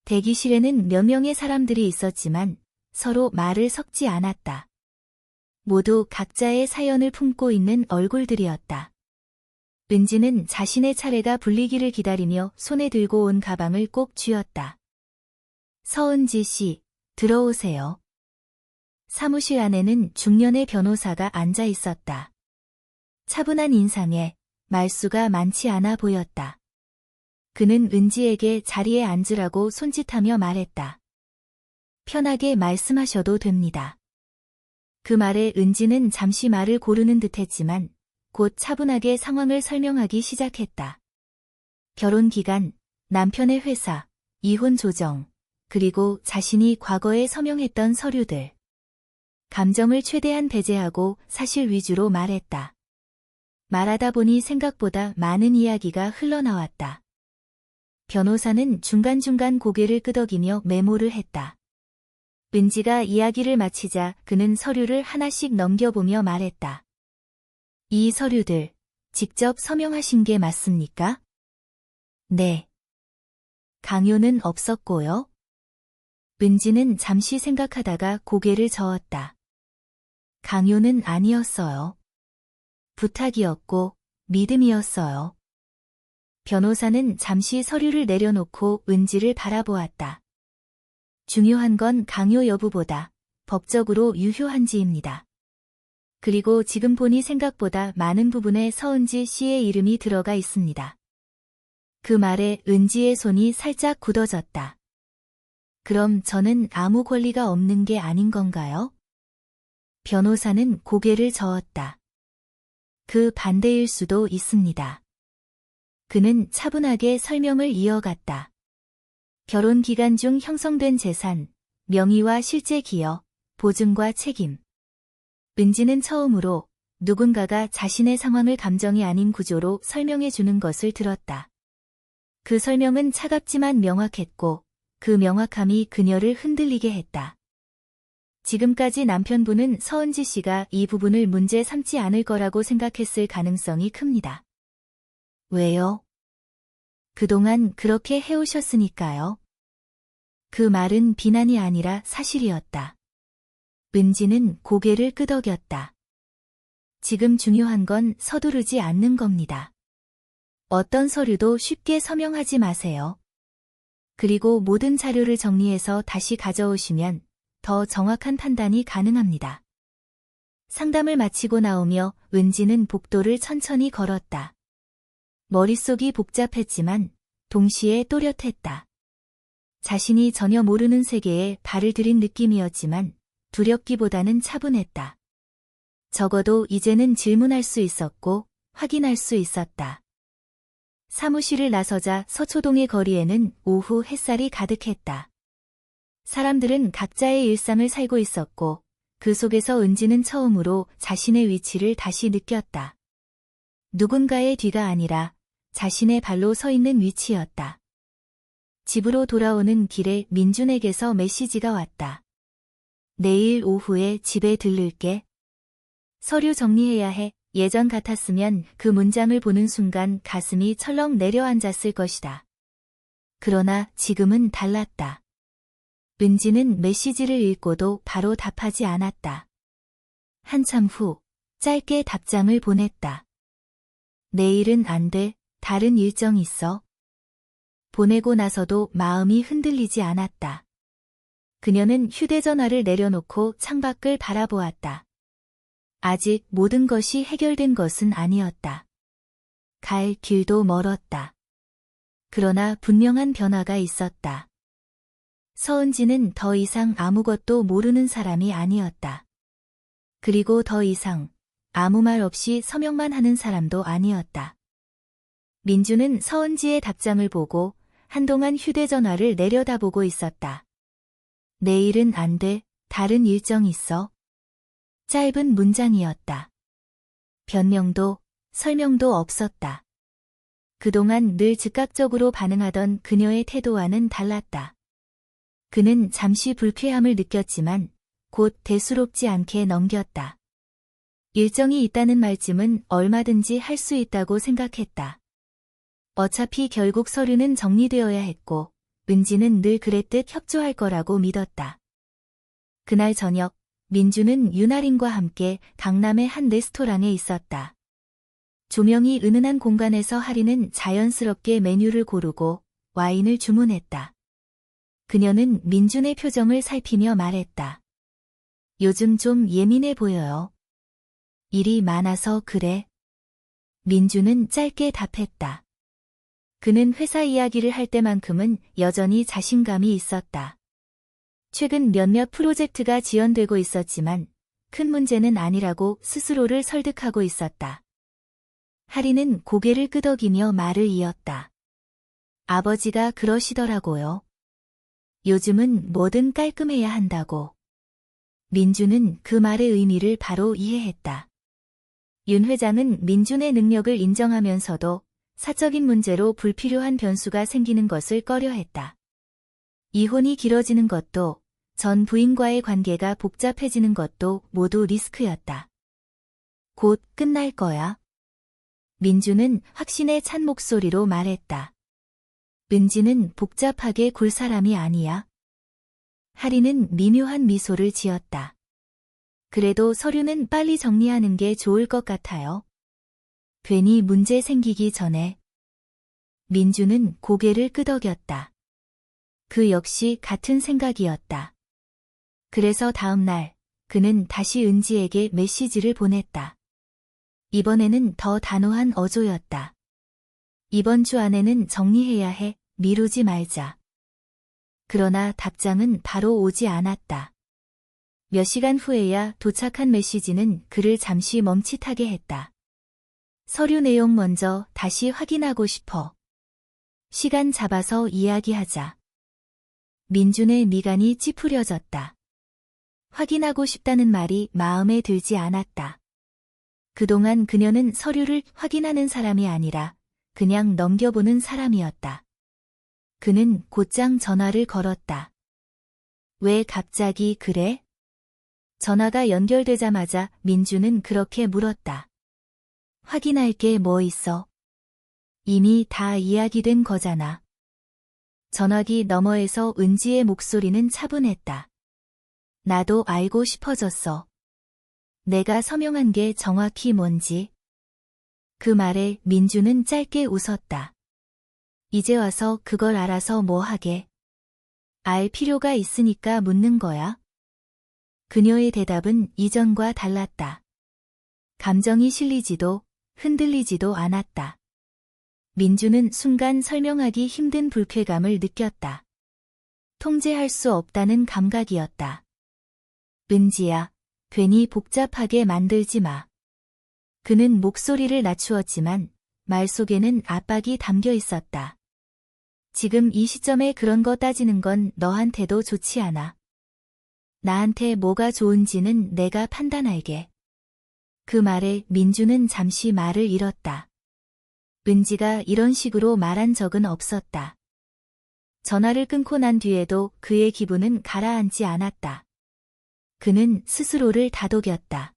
대기실에는 몇 명의 사람들이 있었지만 서로 말을 섞지 않았다. 모두 각자의 사연을 품고 있는 얼굴들이었다. 은지는 자신의 차례가 불리기를 기다리며 손에 들고 온 가방을 꼭 쥐었다. 서은지 씨, 들어오세요. 사무실 안에는 중년의 변호사가 앉아 있었다. 차분한 인상에 말수가 많지 않아 보였다. 그는 은지에게 자리에 앉으라고 손짓하며 말했다. 편하게 말씀하셔도 됩니다. 그 말에 은지는 잠시 말을 고르는 듯했지만 곧 차분하게 상황을 설명하기 시작했다. 결혼 기간, 남편의 회사, 이혼 조정, 그리고 자신이 과거에 서명했던 서류들. 감정을 최대한 배제하고 사실 위주로 말했다. 말하다 보니 생각보다 많은 이야기가 흘러나왔다. 변호사는 중간중간 고개를 끄덕이며 메모를 했다. 은지가 이야기를 마치자 그는 서류를 하나씩 넘겨보며 말했다. 이 서류들, 직접 서명하신 게 맞습니까? 네. 강요는 없었고요. 은지는 잠시 생각하다가 고개를 저었다. 강요는 아니었어요. 부탁이었고 믿음이었어요. 변호사는 잠시 서류를 내려놓고 은지를 바라보았다. 중요한 건 강요 여부보다 법적으로 유효한지입니다. 그리고 지금 보니 생각보다 많은 부분에 서은지 씨의 이름이 들어가 있습니다. 그 말에 은지의 손이 살짝 굳어졌다. 그럼 저는 아무 권리가 없는 게 아닌 건가요? 변호사는 고개를 저었다. 그 반대일 수도 있습니다. 그는 차분하게 설명을 이어갔다. 결혼 기간 중 형성된 재산, 명의와 실제 기여, 보증과 책임. 은지는 처음으로 누군가가 자신의 상황을 감정이 아닌 구조로 설명해 주는 것을 들었다. 그 설명은 차갑지만 명확했고 그 명확함이 그녀를 흔들리게 했다. 지금까지 남편분은 서은지 씨가 이 부분을 문제 삼지 않을 거라고 생각했을 가능성이 큽니다. 왜요? 그동안 그렇게 해오셨으니까요. 그 말은 비난이 아니라 사실이었다. 은지는 고개를 끄덕였다. 지금 중요한 건 서두르지 않는 겁니다. 어떤 서류도 쉽게 서명하지 마세요. 그리고 모든 자료를 정리해서 다시 가져오시면 더 정확한 판단이 가능합니다. 상담을 마치고 나오며 은지는 복도를 천천히 걸었다. 머릿속이 복잡했지만 동시에 또렷했다. 자신이 전혀 모르는 세계에 발을 들인 느낌이었지만 두렵기보다는 차분했다. 적어도 이제는 질문할 수 있었고 확인할 수 있었다. 사무실을 나서자 서초동의 거리에는 오후 햇살이 가득했다. 사람들은 각자의 일상을 살고 있었고 그 속에서 은지는 처음으로 자신의 위치를 다시 느꼈다. 누군가의 뒤가 아니라 자신의 발로 서 있는 위치였다. 집으로 돌아오는 길에 민준에게서 메시지가 왔다. 내일 오후에 집에 들를게. 서류 정리해야 해. 예전 같았으면 그 문장을 보는 순간 가슴이 철렁 내려앉았을 것이다. 그러나 지금은 달랐다. 은지는 메시지를 읽고도 바로 답하지 않았다. 한참 후 짧게 답장을 보냈다. 내일은 안 돼. 다른 일정 있어. 보내고 나서도 마음이 흔들리지 않았다. 그녀는 휴대전화를 내려놓고 창밖을 바라보았다. 아직 모든 것이 해결된 것은 아니었다. 갈 길도 멀었다. 그러나 분명한 변화가 있었다. 서은지는 더 이상 아무것도 모르는 사람이 아니었다. 그리고 더 이상 아무 말 없이 서명만 하는 사람도 아니었다. 민주는 서은지의 답장을 보고 한동안 휴대전화를 내려다보고 있었다. 내일은 안 돼. 다른 일정 있어. 짧은 문장이었다. 변명도 설명도 없었다. 그동안 늘 즉각적으로 반응하던 그녀의 태도와는 달랐다. 그는 잠시 불쾌함을 느꼈지만 곧 대수롭지 않게 넘겼다. 일정이 있다는 말쯤은 얼마든지 할 수 있다고 생각했다. 어차피 결국 서류는 정리되어야 했고 은지는 늘 그랬듯 협조할 거라고 믿었다. 그날 저녁 민주는 윤아린과 함께 강남의 한 레스토랑에 있었다. 조명이 은은한 공간에서 하리는 자연스럽게 메뉴를 고르고 와인을 주문했다. 그녀는 민준의 표정을 살피며 말했다. 요즘 좀 예민해 보여요. 일이 많아서 그래. 민준은 짧게 답했다. 그는 회사 이야기를 할 때만큼은 여전히 자신감이 있었다. 최근 몇몇 프로젝트가 지연되고 있었지만 큰 문제는 아니라고 스스로를 설득하고 있었다. 하리는 고개를 끄덕이며 말을 이었다. 아버지가 그러시더라고요. 요즘은 뭐든 깔끔해야 한다고. 민주는 그 말의 의미를 바로 이해했다. 윤 회장은 민준의 능력을 인정하면서도 사적인 문제로 불필요한 변수가 생기는 것을 꺼려했다. 이혼이 길어지는 것도 전 부인과의 관계가 복잡해지는 것도 모두 리스크였다. 곧 끝날 거야. 민주는 확신에 찬 목소리로 말했다. 은지는 복잡하게 굴 사람이 아니야. 하리는 미묘한 미소를 지었다. 그래도 서류는 빨리 정리하는 게 좋을 것 같아요. 괜히 문제 생기기 전에. 민주는 고개를 끄덕였다. 그 역시 같은 생각이었다. 그래서 다음 날 그는 다시 은지에게 메시지를 보냈다. 이번에는 더 단호한 어조였다. 이번 주 안에는 정리해야 해. 미루지 말자. 그러나 답장은 바로 오지 않았다. 몇 시간 후에야 도착한 메시지는 그를 잠시 멈칫하게 했다. 서류 내용 먼저 다시 확인하고 싶어. 시간 잡아서 이야기하자. 민준의 미간이 찌푸려졌다. 확인하고 싶다는 말이 마음에 들지 않았다. 그동안 그녀는 서류를 확인하는 사람이 아니라 그냥 넘겨보는 사람이었다. 그는 곧장 전화를 걸었다. 왜 갑자기 그래? 전화가 연결되자마자 민주는 그렇게 물었다. 확인할 게 뭐 있어? 이미 다 이야기된 거잖아. 전화기 너머에서 은지의 목소리는 차분했다. 나도 알고 싶어졌어. 내가 서명한 게 정확히 뭔지. 그 말에 민주는 짧게 웃었다. 이제 와서 그걸 알아서 뭐 하게. 알 필요가 있으니까 묻는 거야. 그녀의 대답은 이전과 달랐다. 감정이 실리지도 흔들리지도 않았다. 민주는 순간 설명하기 힘든 불쾌감을 느꼈다. 통제할 수 없다는 감각이었다. 은지야, 괜히 복잡하게 만들지 마. 그는 목소리를 낮추었지만 말 속에는 압박이 담겨 있었다. 지금 이 시점에 그런 거 따지는 건 너한테도 좋지 않아. 나한테 뭐가 좋은지는 내가 판단할게. 그 말에 민주는 잠시 말을 잃었다. 은지가 이런 식으로 말한 적은 없었다. 전화를 끊고 난 뒤에도 그의 기분은 가라앉지 않았다. 그는 스스로를 다독였다.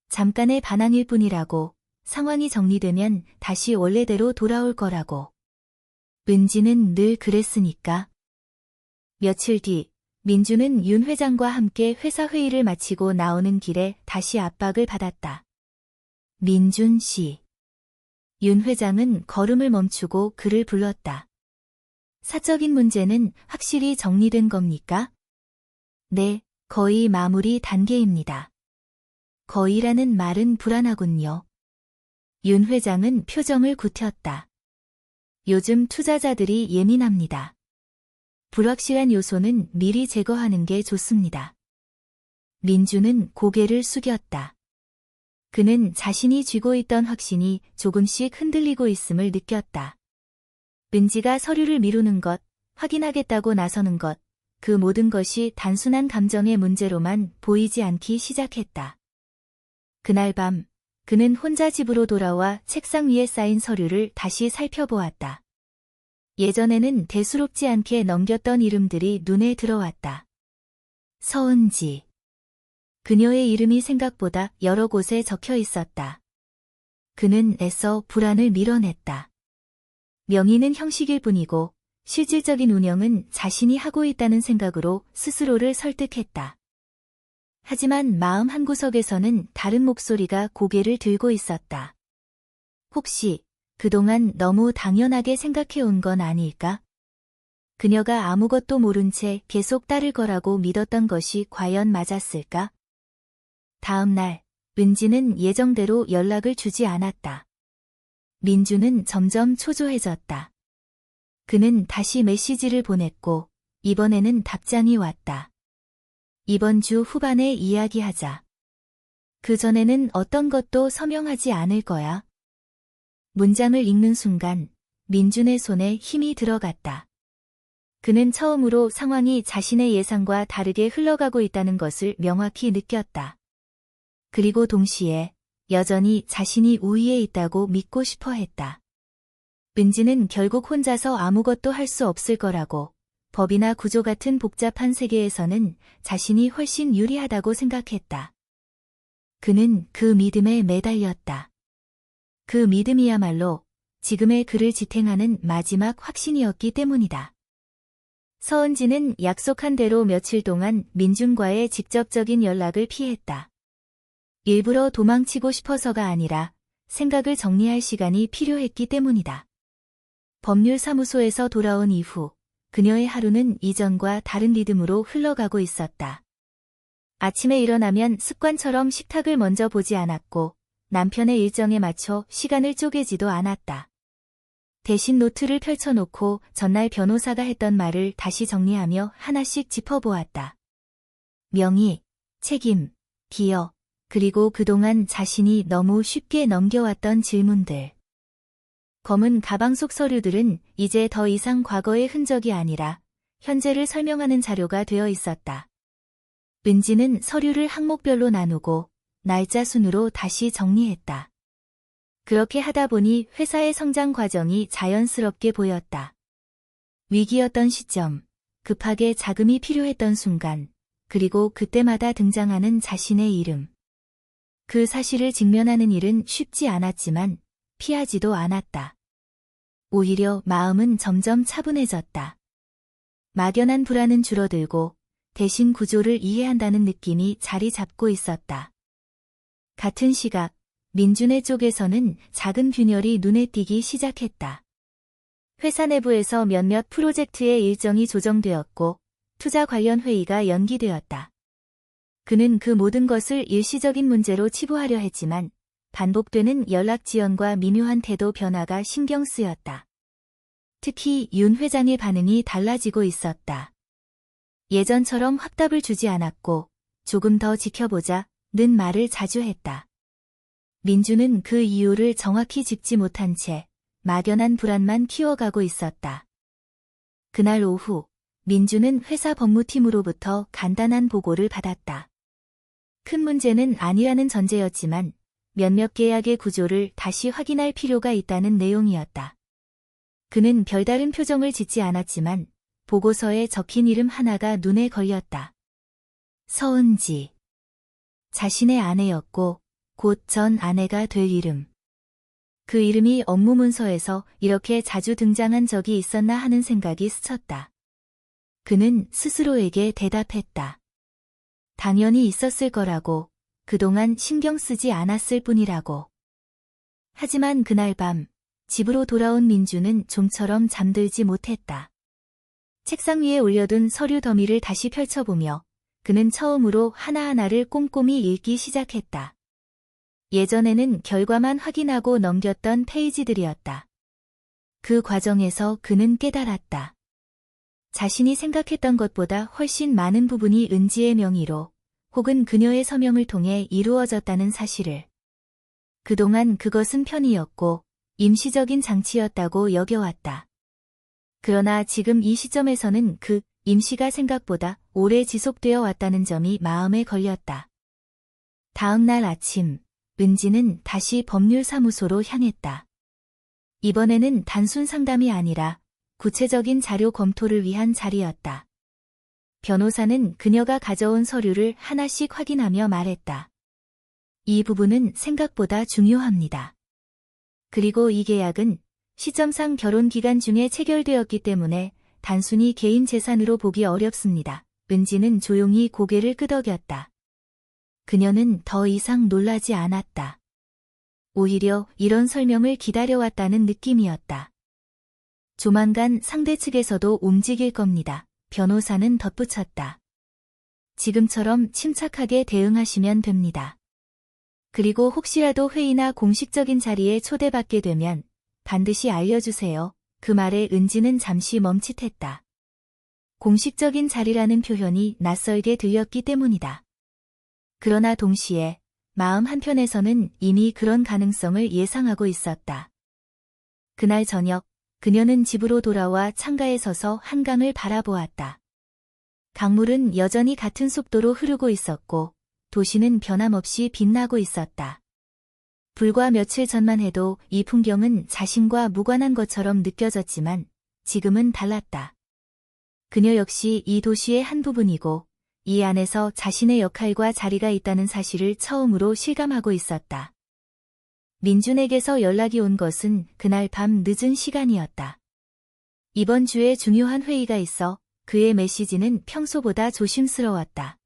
잠깐의 반항일 뿐이라고, 상황이 정리되면 다시 원래대로 돌아올 거라고. 은지는 늘 그랬으니까. 며칠 뒤, 민주는 윤 회장과 함께 회사 회의를 마치고 나오는 길에 다시 압박을 받았다. 민준 씨. 윤 회장은 걸음을 멈추고 그를 불렀다. 사적인 문제는 확실히 정리된 겁니까? 네, 거의 마무리 단계입니다. 거의라는 말은 불안하군요. 윤 회장은 표정을 굳혔다. 요즘 투자자들이 예민합니다. 불확실한 요소는 미리 제거하는 게 좋습니다. 민주는 고개를 숙였다. 그는 자신이 쥐고 있던 확신이 조금씩 흔들리고 있음을 느꼈다. 은지가 서류를 미루는 것, 확인하겠다고 나서는 것, 그 모든 것이 단순한 감정의 문제로만 보이지 않기 시작했다. 그날 밤, 그는 혼자 집으로 돌아와 책상 위에 쌓인 서류를 다시 살펴보았다. 예전에는 대수롭지 않게 넘겼던 이름들이 눈에 들어왔다. 서은지. 그녀의 이름이 생각보다 여러 곳에 적혀 있었다. 그는 애써 불안을 밀어냈다. 명의는 형식일 뿐이고 실질적인 운영은 자신이 하고 있다는 생각으로 스스로를 설득했다. 하지만 마음 한구석에서는 다른 목소리가 고개를 들고 있었다. 혹시 그동안 너무 당연하게 생각해온 건 아닐까? 그녀가 아무것도 모른 채 계속 따를 거라고 믿었던 것이 과연 맞았을까? 다음 날, 은지는 예정대로 연락을 주지 않았다. 민주는 점점 초조해졌다. 그는 다시 메시지를 보냈고, 이번에는 답장이 왔다. 이번 주 후반에 이야기하자. 그 전에는 어떤 것도 서명하지 않을 거야. 문장을 읽는 순간 민준의 손에 힘이 들어갔다. 그는 처음으로 상황이 자신의 예상과 다르게 흘러가고 있다는 것을 명확히 느꼈다. 그리고 동시에 여전히 자신이 우위에 있다고 믿고 싶어 했다. 은지는 결국 혼자서 아무것도 할 수 없을 거라고, 법이나 구조 같은 복잡한 세계에서는 자신이 훨씬 유리하다고 생각했다. 그는 그 믿음에 매달렸다. 그 믿음이야말로 지금의 그를 지탱하는 마지막 확신이었기 때문이다. 서은지는 약속한 대로 며칠 동안 민준과의 직접적인 연락을 피했다. 일부러 도망치고 싶어서가 아니라 생각을 정리할 시간이 필요했기 때문이다. 법률사무소에서 돌아온 이후 그녀의 하루는 이전과 다른 리듬으로 흘러가고 있었다. 아침에 일어나면 습관처럼 식탁을 먼저 보지 않았고 남편의 일정에 맞춰 시간을 쪼개지도 않았다. 대신 노트를 펼쳐놓고 전날 변호사가 했던 말을 다시 정리하며 하나씩 짚어보았다. 명의, 책임, 기여, 그리고 그동안 자신이 너무 쉽게 넘겨왔던 질문들. 검은 가방 속 서류들은 이제 더 이상 과거의 흔적이 아니라 현재를 설명하는 자료가 되어 있었다. 은지는 서류를 항목별로 나누고 날짜 순으로 다시 정리했다. 그렇게 하다 보니 회사의 성장 과정이 자연스럽게 보였다. 위기였던 시점, 급하게 자금이 필요했던 순간, 그리고 그때마다 등장하는 자신의 이름. 그 사실을 직면하는 일은 쉽지 않았지만 피하지도 않았다. 오히려 마음은 점점 차분해졌다. 막연한 불안은 줄어들고 대신 구조를 이해한다는 느낌이 자리 잡고 있었다. 같은 시각, 민준의 쪽에서는 작은 균열이 눈에 띄기 시작했다. 회사 내부에서 몇몇 프로젝트의 일정이 조정되었고 투자 관련 회의가 연기되었다. 그는 그 모든 것을 일시적인 문제로 치부하려 했지만 반복되는 연락 지연과 미묘한 태도 변화가 신경 쓰였다. 특히 윤 회장의 반응이 달라지고 있었다. 예전처럼 확답을 주지 않았고 조금 더 지켜보자는 말을 자주 했다. 민주는 그 이유를 정확히 짚지 못한 채 막연한 불안만 키워가고 있었다. 그날 오후, 민주는 회사 법무팀으로부터 간단한 보고를 받았다. 큰 문제는 아니라는 전제였지만 몇몇 계약의 구조를 다시 확인할 필요가 있다는 내용이었다. 그는 별다른 표정을 짓지 않았지만 보고서에 적힌 이름 하나가 눈에 걸렸다. 서은지. 자신의 아내였고 곧 전 아내가 될 이름. 그 이름이 업무 문서에서 이렇게 자주 등장한 적이 있었나 하는 생각이 스쳤다. 그는 스스로에게 대답했다. 당연히 있었을 거라고, 그동안 신경 쓰지 않았을 뿐이라고. 하지만 그날 밤, 집으로 돌아온 민주는 좀처럼 잠들지 못했다. 책상 위에 올려둔 서류 더미를 다시 펼쳐보며 그는 처음으로 하나하나를 꼼꼼히 읽기 시작했다. 예전에는 결과만 확인하고 넘겼던 페이지들이었다. 그 과정에서 그는 깨달았다. 자신이 생각했던 것보다 훨씬 많은 부분이 은지의 명의로 혹은 그녀의 서명을 통해 이루어졌다는 사실을. 그동안 그것은 편의였고 임시적인 장치였다고 여겨왔다. 그러나 지금 이 시점에서는 그 임시가 생각보다 오래 지속되어 왔다는 점이 마음에 걸렸다. 다음 날 아침, 은지는 다시 법률사무소로 향했다. 이번에는 단순 상담이 아니라 구체적인 자료 검토를 위한 자리였다. 변호사는 그녀가 가져온 서류를 하나씩 확인하며 말했다. 이 부분은 생각보다 중요합니다. 그리고 이 계약은 시점상 결혼 기간 중에 체결되었기 때문에 단순히 개인 재산으로 보기 어렵습니다. 은지는 조용히 고개를 끄덕였다. 그녀는 더 이상 놀라지 않았다. 오히려 이런 설명을 기다려왔다는 느낌이었다. 조만간 상대 측에서도 움직일 겁니다. 변호사는 덧붙였다. 지금처럼 침착하게 대응하시면 됩니다. 그리고 혹시라도 회의나 공식적인 자리에 초대받게 되면 반드시 알려주세요. 그 말에 은지는 잠시 멈칫했다. 공식적인 자리라는 표현이 낯설게 들렸기 때문이다. 그러나 동시에 마음 한편에서는 이미 그런 가능성을 예상하고 있었다. 그날 저녁, 그녀는 집으로 돌아와 창가에 서서 한강을 바라보았다. 강물은 여전히 같은 속도로 흐르고 있었고 도시는 변함없이 빛나고 있었다. 불과 며칠 전만 해도 이 풍경은 자신과 무관한 것처럼 느껴졌지만 지금은 달랐다. 그녀 역시 이 도시의 한 부분이고 이 안에서 자신의 역할과 자리가 있다는 사실을 처음으로 실감하고 있었다. 민준에게서 연락이 온 것은 그날 밤 늦은 시간이었다. 이번 주에 중요한 회의가 있어 그의 메시지는 평소보다 조심스러웠다.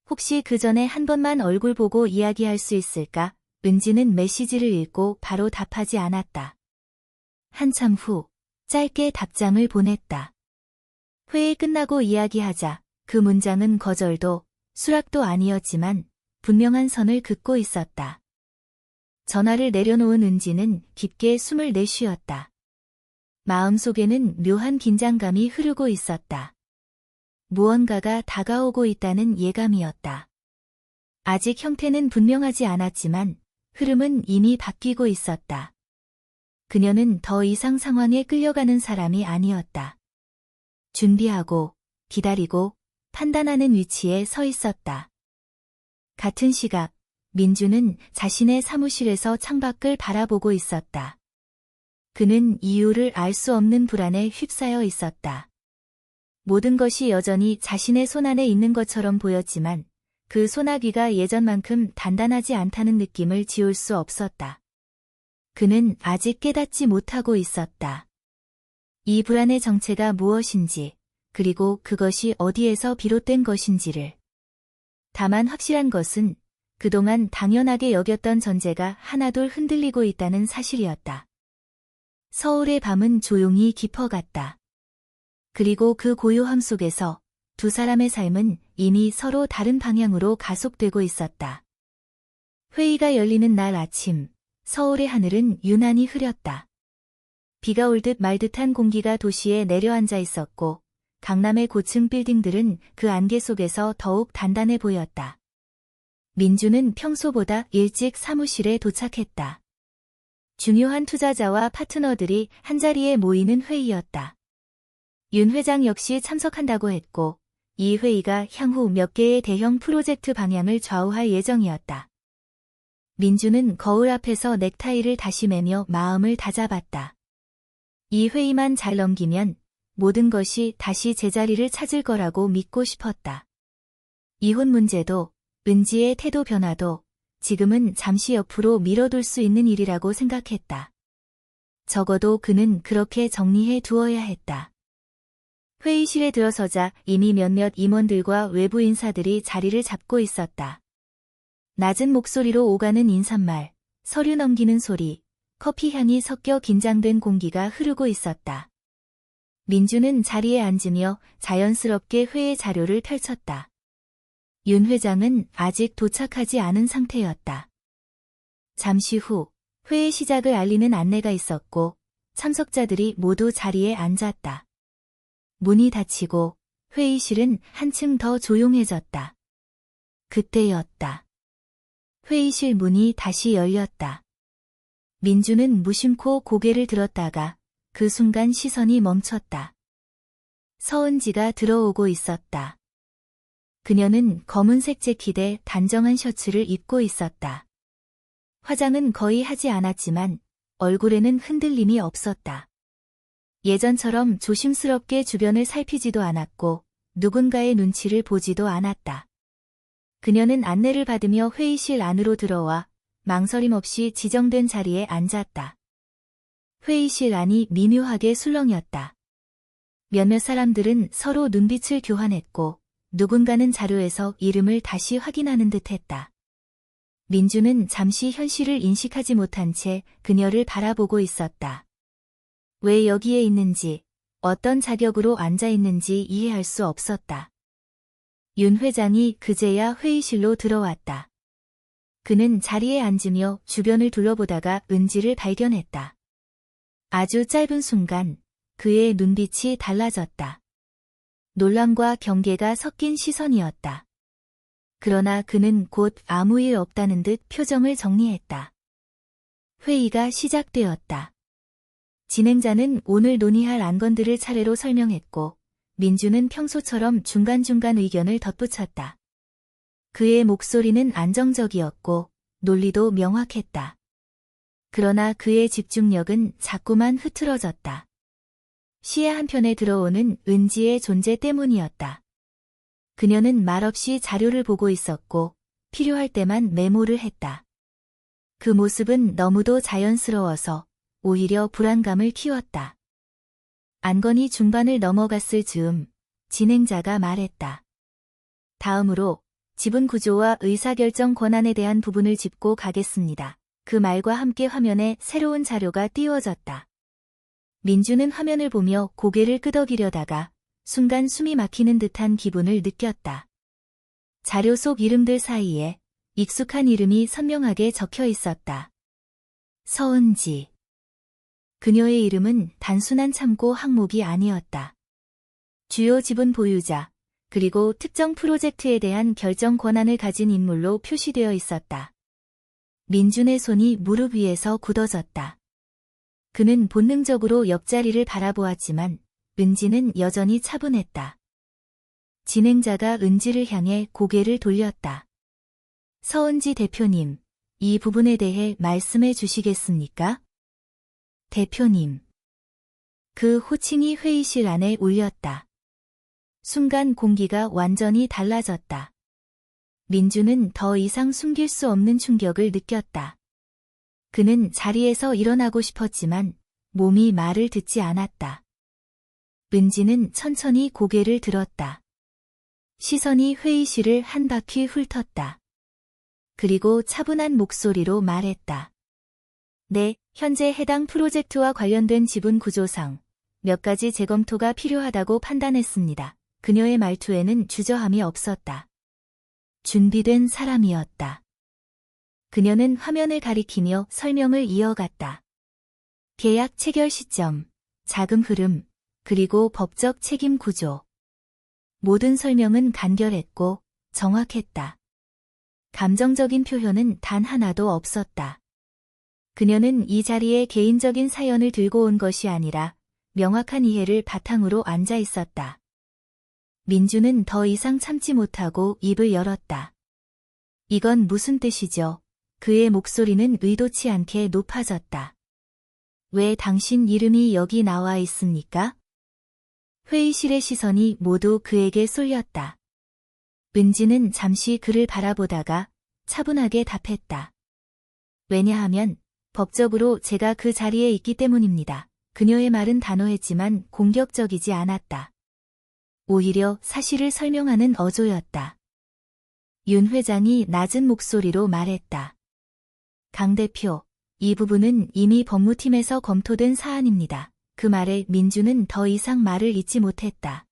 혹시 그 전에 한 번만 얼굴 보고 이야기할 수 있을까? 은지는 메시지를 읽고 바로 답하지 않았다. 한참 후 짧게 답장을 보냈다. 회의 끝나고 이야기하자. 그 문장은 거절도 수락도 아니었지만 분명한 선을 긋고 있었다. 전화를 내려놓은 은지는 깊게 숨을 내쉬었다. 마음속에는 묘한 긴장감이 흐르고 있었다. 무언가가 다가오고 있다는 예감이었다. 아직 형태는 분명하지 않았지만 흐름은 이미 바뀌고 있었다. 그녀는 더 이상 상황에 끌려가는 사람이 아니었다. 준비하고, 기다리고, 판단하는 위치에 서 있었다. 같은 시각, 민주는 자신의 사무실에서 창밖을 바라보고 있었다. 그는 이유를 알 수 없는 불안에 휩싸여 있었다. 모든 것이 여전히 자신의 손안에 있는 것처럼 보였지만 그 소나기가 예전만큼 단단하지 않다는 느낌을 지울 수 없었다. 그는 아직 깨닫지 못하고 있었다. 이 불안의 정체가 무엇인지, 그리고 그것이 어디에서 비롯된 것인지를. 다만 확실한 것은 그동안 당연하게 여겼던 전제가 하나둘 흔들리고 있다는 사실이었다. 서울의 밤은 조용히 깊어갔다. 그리고 그 고요함 속에서 두 사람의 삶은 이미 서로 다른 방향으로 가속되고 있었다. 회의가 열리는 날 아침, 서울의 하늘은 유난히 흐렸다. 비가 올 듯 말 듯한 공기가 도시에 내려앉아 있었고, 강남의 고층 빌딩들은 그 안개 속에서 더욱 단단해 보였다. 민주는 평소보다 일찍 사무실에 도착했다. 중요한 투자자와 파트너들이 한자리에 모이는 회의였다. 윤 회장 역시 참석한다고 했고, 이 회의가 향후 몇 개의 대형 프로젝트 방향을 좌우할 예정이었다. 민주는 거울 앞에서 넥타이를 다시 매며 마음을 다잡았다. 이 회의만 잘 넘기면 모든 것이 다시 제자리를 찾을 거라고 믿고 싶었다. 이혼 문제도, 은지의 태도 변화도 지금은 잠시 옆으로 미뤄둘 수 있는 일이라고 생각했다. 적어도 그는 그렇게 정리해 두어야 했다. 회의실에 들어서자 이미 몇몇 임원들과 외부 인사들이 자리를 잡고 있었다. 낮은 목소리로 오가는 인사말, 서류 넘기는 소리, 커피 향이 섞여 긴장된 공기가 흐르고 있었다. 민주는 자리에 앉으며 자연스럽게 회의 자료를 펼쳤다. 윤 회장은 아직 도착하지 않은 상태였다. 잠시 후 회의 시작을 알리는 안내가 있었고 참석자들이 모두 자리에 앉았다. 문이 닫히고 회의실은 한층 더 조용해졌다. 그때였다. 회의실 문이 다시 열렸다. 민주는 무심코 고개를 들었다가 그 순간 시선이 멈췄다. 서은지가 들어오고 있었다. 그녀는 검은색 재킷에 단정한 셔츠를 입고 있었다. 화장은 거의 하지 않았지만 얼굴에는 흔들림이 없었다. 예전처럼 조심스럽게 주변을 살피지도 않았고 누군가의 눈치를 보지도 않았다. 그녀는 안내를 받으며 회의실 안으로 들어와 망설임 없이 지정된 자리에 앉았다. 회의실 안이 미묘하게 술렁였다. 몇몇 사람들은 서로 눈빛을 교환했고 누군가는 자료에서 이름을 다시 확인하는 듯했다. 민주는 잠시 현실을 인식하지 못한 채 그녀를 바라보고 있었다. 왜 여기에 있는지, 어떤 자격으로 앉아 있는지 이해할 수 없었다. 윤 회장이 그제야 회의실로 들어왔다. 그는 자리에 앉으며 주변을 둘러보다가 은지를 발견했다. 아주 짧은 순간 그의 눈빛이 달라졌다. 놀람과 경계가 섞인 시선이었다. 그러나 그는 곧 아무 일 없다는 듯 표정을 정리했다. 회의가 시작되었다. 진행자는 오늘 논의할 안건들을 차례로 설명했고 민주는 평소처럼 중간중간 의견을 덧붙였다. 그의 목소리는 안정적이었고 논리도 명확했다. 그러나 그의 집중력은 자꾸만 흐트러졌다. 시야 한편에 들어오는 은지의 존재 때문이었다. 그녀는 말없이 자료를 보고 있었고 필요할 때만 메모를 했다. 그 모습은 너무도 자연스러워서 오히려 불안감을 키웠다. 안건이 중반을 넘어갔을 즈음 진행자가 말했다. 다음으로 지분 구조와 의사결정 권한에 대한 부분을 짚고 가겠습니다. 그 말과 함께 화면에 새로운 자료가 띄워졌다. 민주는 화면을 보며 고개를 끄덕이려다가 순간 숨이 막히는 듯한 기분을 느꼈다. 자료 속 이름들 사이에 익숙한 이름이 선명하게 적혀 있었다. 서은지. 그녀의 이름은 단순한 참고 항목이 아니었다. 주요 지분 보유자, 그리고 특정 프로젝트에 대한 결정 권한을 가진 인물로 표시되어 있었다. 민준의 손이 무릎 위에서 굳어졌다. 그는 본능적으로 옆자리를 바라보았지만 은지는 여전히 차분했다. 진행자가 은지를 향해 고개를 돌렸다. 서은지 대표님, 이 부분에 대해 말씀해 주시겠습니까? 대표님. 그 호칭이 회의실 안에 울렸다. 순간 공기가 완전히 달라졌다. 민주는 더 이상 숨길 수 없는 충격을 느꼈다. 그는 자리에서 일어나고 싶었지만 몸이 말을 듣지 않았다. 은지는 천천히 고개를 들었다. 시선이 회의실을 한 바퀴 훑었다. 그리고 차분한 목소리로 말했다. 네, 현재 해당 프로젝트와 관련된 지분 구조상 몇 가지 재검토가 필요하다고 판단했습니다. 그녀의 말투에는 주저함이 없었다. 준비된 사람이었다. 그녀는 화면을 가리키며 설명을 이어갔다. 계약 체결 시점, 자금 흐름, 그리고 법적 책임 구조. 모든 설명은 간결했고 정확했다. 감정적인 표현은 단 하나도 없었다. 그녀는 이 자리에 개인적인 사연을 들고 온 것이 아니라 명확한 이해를 바탕으로 앉아 있었다. 민주는 더 이상 참지 못하고 입을 열었다. 이건 무슨 뜻이죠? 그의 목소리는 의도치 않게 높아졌다. 왜 당신 이름이 여기 나와 있습니까? 회의실의 시선이 모두 그에게 쏠렸다. 은지는 잠시 그를 바라보다가 차분하게 답했다. 왜냐하면 법적으로 제가 그 자리에 있기 때문입니다. 그녀의 말은 단호했지만 공격적이지 않았다. 오히려 사실을 설명하는 어조였다. 윤 회장이 낮은 목소리로 말했다. 강 대표, 이 부분은 이미 법무팀에서 검토된 사안입니다. 그 말에 민주는 더 이상 말을 잇지 못했다.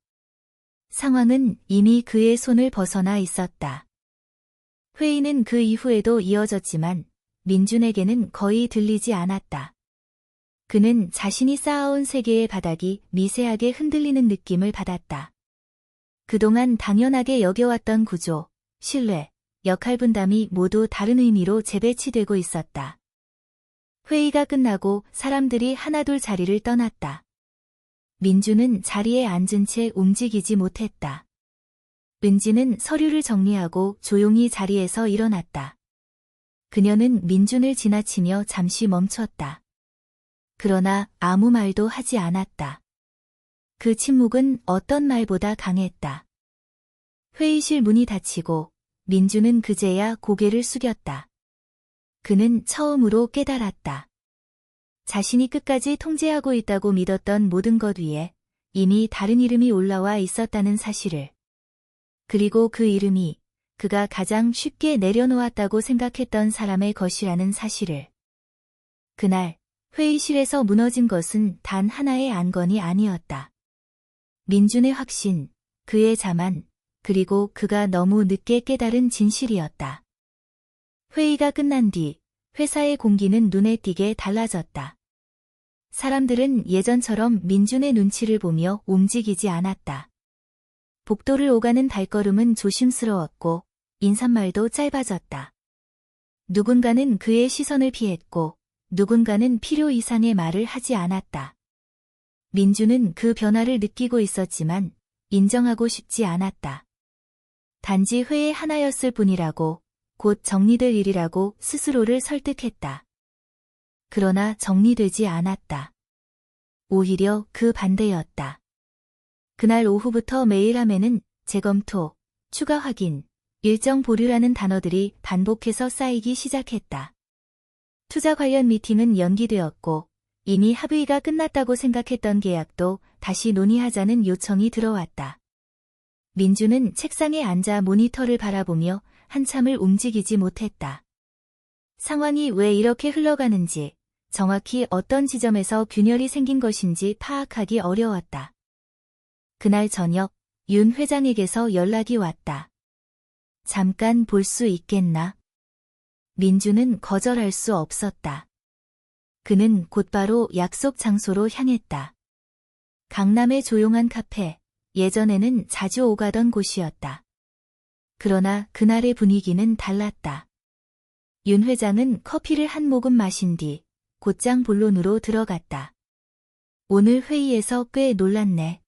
상황은 이미 그의 손을 벗어나 있었다. 회의는 그 이후에도 이어졌지만 민준에게는 거의 들리지 않았다. 그는 자신이 쌓아온 세계의 바닥이 미세하게 흔들리는 느낌을 받았다. 그동안 당연하게 여겨왔던 구조, 신뢰, 역할 분담이 모두 다른 의미로 재배치되고 있었다. 회의가 끝나고 사람들이 하나둘 자리를 떠났다. 민주는 자리에 앉은 채 움직이지 못했다. 은지는 서류를 정리하고 조용히 자리에서 일어났다. 그녀는 민준을 지나치며 잠시 멈췄다. 그러나 아무 말도 하지 않았다. 그 침묵은 어떤 말보다 강했다. 회의실 문이 닫히고 민주는 그제야 고개를 숙였다. 그는 처음으로 깨달았다. 자신이 끝까지 통제하고 있다고 믿었던 모든 것 위에 이미 다른 이름이 올라와 있었다는 사실을. 그리고 그 이름이 그가 가장 쉽게 내려놓았다고 생각했던 사람의 것이라는 사실을. 그날 회의실에서 무너진 것은 단 하나의 안건이 아니었다. 민준의 확신, 그의 자만, 그리고 그가 너무 늦게 깨달은 진실이었다. 회의가 끝난 뒤 회사의 공기는 눈에 띄게 달라졌다. 사람들은 예전처럼 민준의 눈치를 보며 움직이지 않았다. 복도를 오가는 발걸음은 조심스러웠고 인사말도 짧아졌다. 누군가는 그의 시선을 피했고 누군가는 필요 이상의 말을 하지 않았다. 민주는 그 변화를 느끼고 있었지만 인정하고 싶지 않았다. 단지 회의 하나였을 뿐이라고, 곧 정리될 일이라고 스스로를 설득했다. 그러나 정리되지 않았다. 오히려 그 반대였다. 그날 오후부터 메일 함에는 재검토, 추가 확인, 일정 보류라는 단어들이 반복해서 쌓이기 시작했다. 투자 관련 미팅은 연기되었고 이미 합의가 끝났다고 생각했던 계약도 다시 논의하자는 요청이 들어왔다. 민주는 책상에 앉아 모니터를 바라보며 한참을 움직이지 못했다. 상황이 왜 이렇게 흘러가는지, 정확히 어떤 지점에서 균열이 생긴 것인지 파악하기 어려웠다. 그날 저녁, 윤 회장에게서 연락이 왔다. 잠깐 볼 수 있겠나? 민주는 거절할 수 없었다. 그는 곧바로 약속 장소로 향했다. 강남의 조용한 카페, 예전에는 자주 오가던 곳이었다. 그러나 그날의 분위기는 달랐다. 윤 회장은 커피를 한 모금 마신 뒤 곧장 본론으로 들어갔다. 오늘 회의에서 꽤 놀랐네.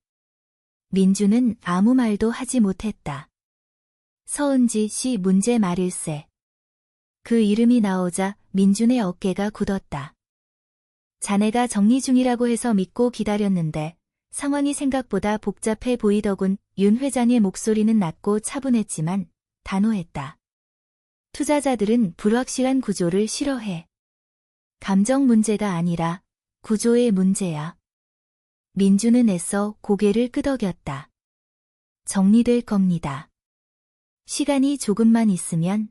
민주는 아무 말도 하지 못했다. 서은지 씨 문제 말일세. 그 이름이 나오자 민준의 어깨가 굳었다. 자네가 정리 중이라고 해서 믿고 기다렸는데 상황이 생각보다 복잡해 보이더군. 윤 회장의 목소리는 낮고 차분했지만 단호했다. 투자자들은 불확실한 구조를 싫어해. 감정 문제가 아니라 구조의 문제야. 민주는 애써 고개를 끄덕였다. 정리될 겁니다. 시간이 조금만 있으면.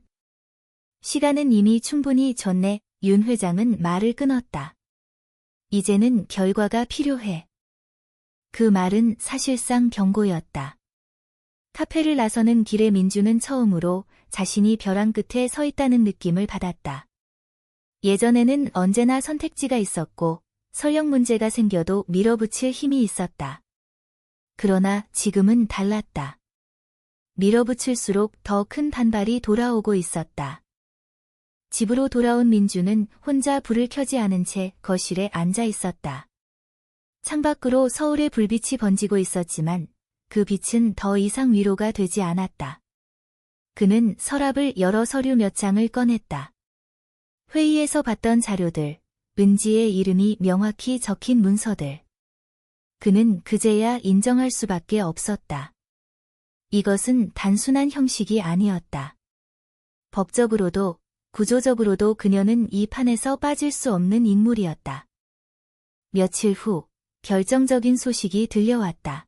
시간은 이미 충분히 졌네. 윤 회장은 말을 끊었다. 이제는 결과가 필요해. 그 말은 사실상 경고였다. 카페를 나서는 길에 민주는 처음으로 자신이 벼랑 끝에 서 있다는 느낌을 받았다. 예전에는 언제나 선택지가 있었고 설령 문제가 생겨도 밀어붙일 힘이 있었다. 그러나 지금은 달랐다. 밀어붙일수록 더 큰 반발이 돌아오고 있었다. 집으로 돌아온 민주는 혼자 불을 켜지 않은 채 거실에 앉아 있었다. 창밖으로 서울의 불빛이 번지고 있었지만 그 빛은 더 이상 위로가 되지 않았다. 그는 서랍을 열어 서류 몇 장을 꺼냈다. 회의에서 봤던 자료들, 은지의 이름이 명확히 적힌 문서들. 그는 그제야 인정할 수밖에 없었다. 이것은 단순한 형식이 아니었다. 법적으로도 구조적으로도 그녀는 이 판에서 빠질 수 없는 인물이었다. 며칠 후 결정적인 소식이 들려왔다.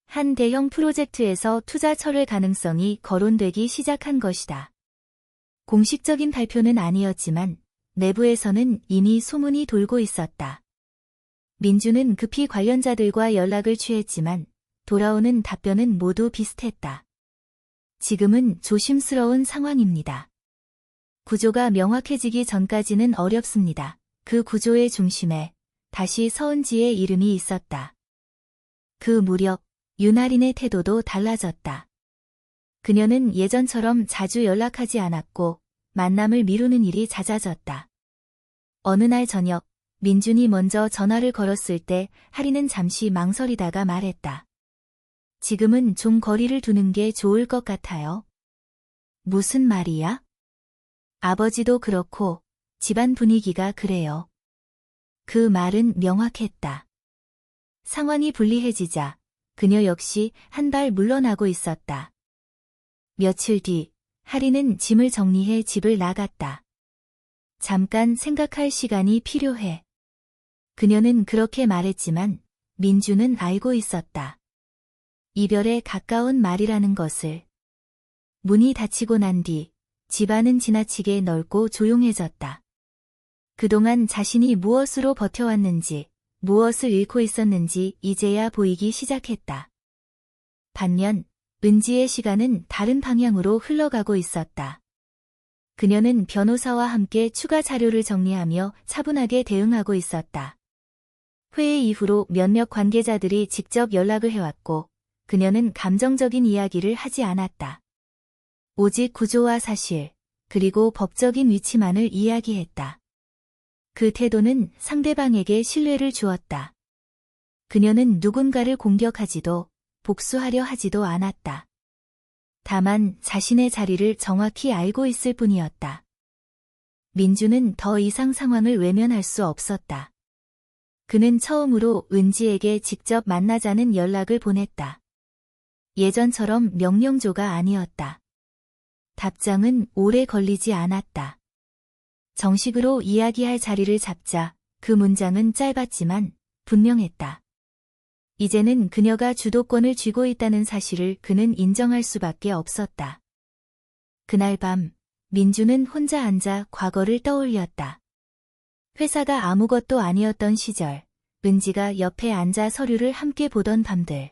한 대형 프로젝트에서 투자 철회 가능성이 거론되기 시작한 것이다. 공식적인 발표는 아니었지만 내부에서는 이미 소문이 돌고 있었다. 민주는 급히 관련자들과 연락을 취했지만 돌아오는 답변은 모두 비슷했다. 지금은 조심스러운 상황입니다. 구조가 명확해지기 전까지는 어렵습니다. 그 구조의 중심에 다시 서은지의 이름이 있었다. 그 무렵 윤아린의 태도도 달라졌다. 그녀는 예전처럼 자주 연락하지 않았고 만남을 미루는 일이 잦아졌다. 어느 날 저녁 민준이 먼저 전화를 걸었을 때 하리는 잠시 망설이다가 말했다. 지금은 좀 거리를 두는 게 좋을 것 같아요. 무슨 말이야? 아버지도 그렇고 집안 분위기가 그래요. 그 말은 명확했다. 상황이 불리해지자 그녀 역시 한 발 물러나고 있었다. 며칠 뒤 하리는 짐을 정리해 집을 나갔다. 잠깐 생각할 시간이 필요해. 그녀는 그렇게 말했지만 민주는 알고 있었다. 이별에 가까운 말이라는 것을. 문이 닫히고 난 뒤 집안은 지나치게 넓고 조용해졌다. 그동안 자신이 무엇으로 버텨왔는지, 무엇을 잃고 있었는지 이제야 보이기 시작했다. 반면 은지의 시간은 다른 방향으로 흘러가고 있었다. 그녀는 변호사와 함께 추가 자료를 정리하며 차분하게 대응하고 있었다. 회의 이후로 몇몇 관계자들이 직접 연락을 해왔고 그녀는 감정적인 이야기를 하지 않았다. 오직 구조와 사실, 그리고 법적인 위치만을 이야기했다. 그 태도는 상대방에게 신뢰를 주었다. 그녀는 누군가를 공격하지도 복수하려 하지도 않았다. 다만 자신의 자리를 정확히 알고 있을 뿐이었다. 민주는 더 이상 상황을 외면할 수 없었다. 그는 처음으로 은지에게 직접 만나자는 연락을 보냈다. 예전처럼 명령조가 아니었다. 답장은 오래 걸리지 않았다. 정식으로 이야기할 자리를 잡자 그 문장은 짧았지만 분명했다. 이제는 그녀가 주도권을 쥐고 있다는 사실을 그는 인정할 수밖에 없었다. 그날 밤 민주는 혼자 앉아 과거를 떠올렸다. 회사가 아무것도 아니었던 시절, 은지가 옆에 앉아 서류를 함께 보던 밤들.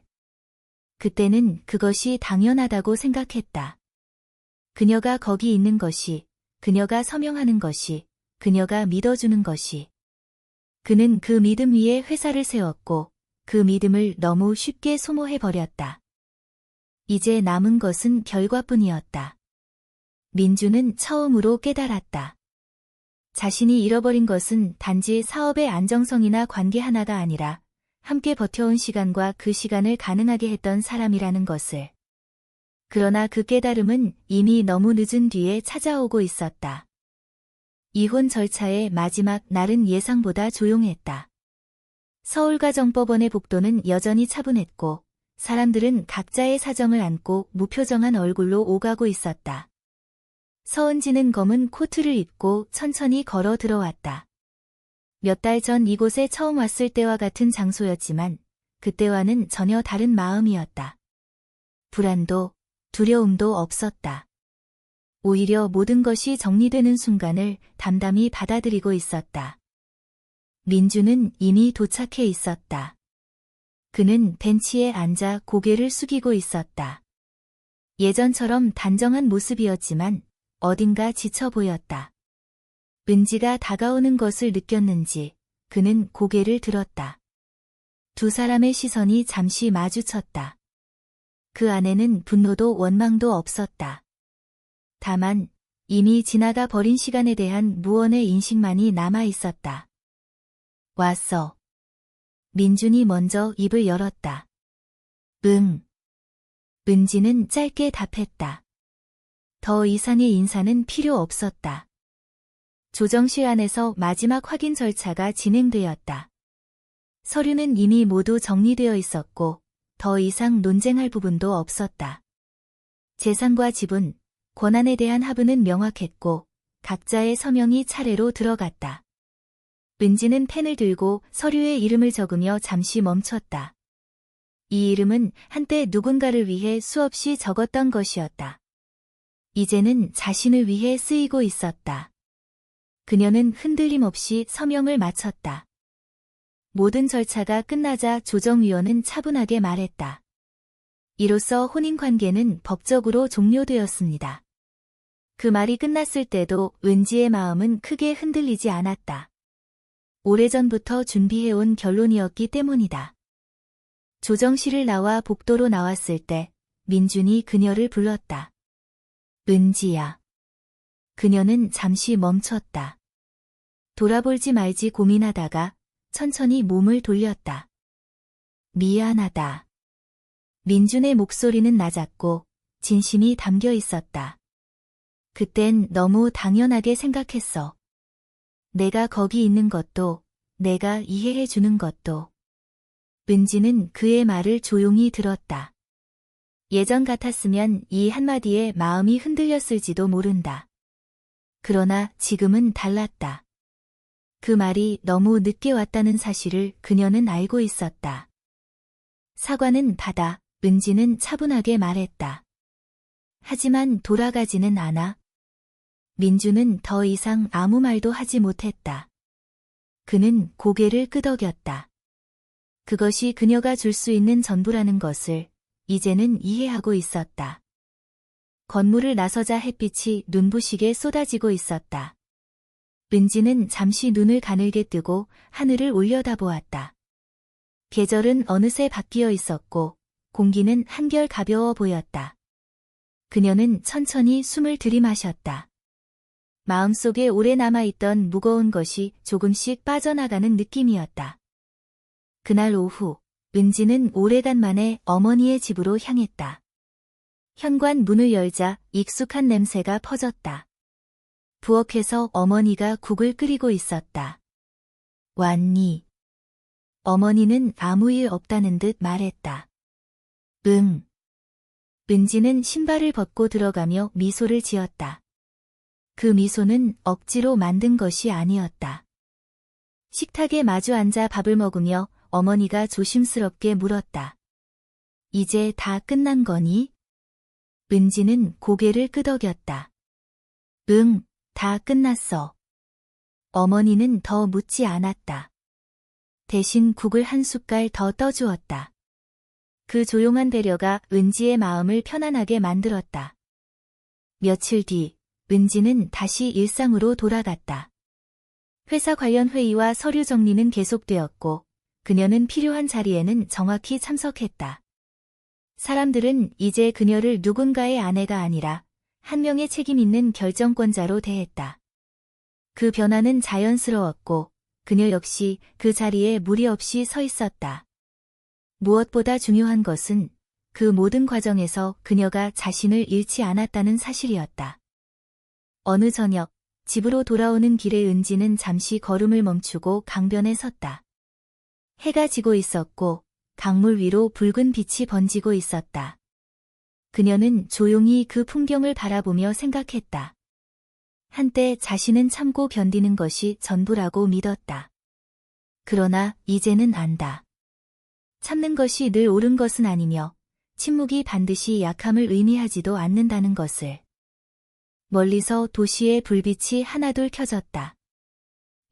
그때는 그것이 당연하다고 생각했다. 그녀가 거기 있는 것이, 그녀가 서명하는 것이, 그녀가 믿어주는 것이. 그는 그 믿음 위에 회사를 세웠고 그 믿음을 너무 쉽게 소모해버렸다. 이제 남은 것은 결과뿐이었다. 민주는 처음으로 깨달았다. 자신이 잃어버린 것은 단지 사업의 안정성이나 관계 하나가 아니라 함께 버텨온 시간과 그 시간을 가능하게 했던 사람이라는 것을. 그러나 그 깨달음은 이미 너무 늦은 뒤에 찾아오고 있었다. 이혼 절차의 마지막 날은 예상보다 조용했다. 서울가정법원의 복도는 여전히 차분했고 사람들은 각자의 사정을 안고 무표정한 얼굴로 오가고 있었다. 서은지는 검은 코트를 입고 천천히 걸어 들어왔다. 몇 달 전 이곳에 처음 왔을 때와 같은 장소였지만 그때와는 전혀 다른 마음이었다. 불안도 두려움도 없었다. 오히려 모든 것이 정리되는 순간을 담담히 받아들이고 있었다. 민주는 이미 도착해 있었다. 그는 벤치에 앉아 고개를 숙이고 있었다. 예전처럼 단정한 모습이었지만 어딘가 지쳐 보였다. 은지가 다가오는 것을 느꼈는지 그는 고개를 들었다. 두 사람의 시선이 잠시 마주쳤다. 그 안에는 분노도 원망도 없었다. 다만 이미 지나가 버린 시간에 대한 무언의 인식만이 남아 있었다. 왔어. 민준이 먼저 입을 열었다. 응. 은지는 짧게 답했다. 더 이상의 인사는 필요 없었다. 조정실 안에서 마지막 확인 절차가 진행되었다. 서류는 이미 모두 정리되어 있었고 더 이상 논쟁할 부분도 없었다. 재산과 지분, 권한에 대한 하부는 명확했고 각자의 서명이 차례로 들어갔다. 은지는 펜을 들고 서류에 이름을 적으며 잠시 멈췄다. 이 이름은 한때 누군가를 위해 수없이 적었던 것이었다. 이제는 자신을 위해 쓰이고 있었다. 그녀는 흔들림 없이 서명을 마쳤다. 모든 절차가 끝나자 조정위원은 차분하게 말했다. 이로써 혼인관계는 법적으로 종료되었습니다. 그 말이 끝났을 때도 은지의 마음은 크게 흔들리지 않았다. 오래전부터 준비해온 결론이었기 때문이다. 조정실을 나와 복도로 나왔을 때 민준이 그녀를 불렀다. 은지야. 그녀는 잠시 멈췄다. 돌아볼지 말지 고민하다가 천천히 몸을 돌렸다. 미안하다. 민준의 목소리는 낮았고 진심이 담겨 있었다. 그땐 너무 당연하게 생각했어. 내가 거기 있는 것도, 내가 이해해 주는 것도. 은지는 그의 말을 조용히 들었다. 예전 같았으면 이 한마디에 마음이 흔들렸을지도 모른다. 그러나 지금은 달랐다. 그 말이 너무 늦게 왔다는 사실을 그녀는 알고 있었다. 사과는 받아, 은지는 차분하게 말했다. 하지만 돌아가지는 않아. 민주는 더 이상 아무 말도 하지 못했다. 그는 고개를 끄덕였다. 그것이 그녀가 줄 수 있는 전부라는 것을 이제는 이해하고 있었다. 건물을 나서자 햇빛이 눈부시게 쏟아지고 있었다. 은지는 잠시 눈을 가늘게 뜨고 하늘을 올려다보았다. 계절은 어느새 바뀌어 있었고 공기는 한결 가벼워 보였다. 그녀는 천천히 숨을 들이마셨다. 마음속에 오래 남아있던 무거운 것이 조금씩 빠져나가는 느낌이었다. 그날 오후, 은지는 오래간만에 어머니의 집으로 향했다. 현관 문을 열자 익숙한 냄새가 퍼졌다. 부엌에서 어머니가 국을 끓이고 있었다. 왔니? 어머니는 아무 일 없다는 듯 말했다. 응. 은지는 신발을 벗고 들어가며 미소를 지었다. 그 미소는 억지로 만든 것이 아니었다. 식탁에 마주 앉아 밥을 먹으며 어머니가 조심스럽게 물었다. 이제 다 끝난 거니? 은지는 고개를 끄덕였다. 응, 다 끝났어. 어머니는 더 묻지 않았다. 대신 국을 한 숟갈 더 떠주었다. 그 조용한 배려가 은지의 마음을 편안하게 만들었다. 며칠 뒤, 은지는 다시 일상으로 돌아갔다. 회사 관련 회의와 서류 정리는 계속되었고, 그녀는 필요한 자리에는 정확히 참석했다. 사람들은 이제 그녀를 누군가의 아내가 아니라 한 명의 책임 있는 결정권자로 대했다. 그 변화는 자연스러웠고, 그녀 역시 그 자리에 무리 없이 서 있었다. 무엇보다 중요한 것은 그 모든 과정에서 그녀가 자신을 잃지 않았다는 사실이었다. 어느 저녁, 집으로 돌아오는 길에 은지는 잠시 걸음을 멈추고 강변에 섰다. 해가 지고 있었고 강물 위로 붉은 빛이 번지고 있었다. 그녀는 조용히 그 풍경을 바라보며 생각했다. 한때 자신은 참고 견디는 것이 전부라고 믿었다. 그러나 이제는 안다. 참는 것이 늘 옳은 것은 아니며 침묵이 반드시 약함을 의미하지도 않는다는 것을. 멀리서 도시의 불빛이 하나둘 켜졌다.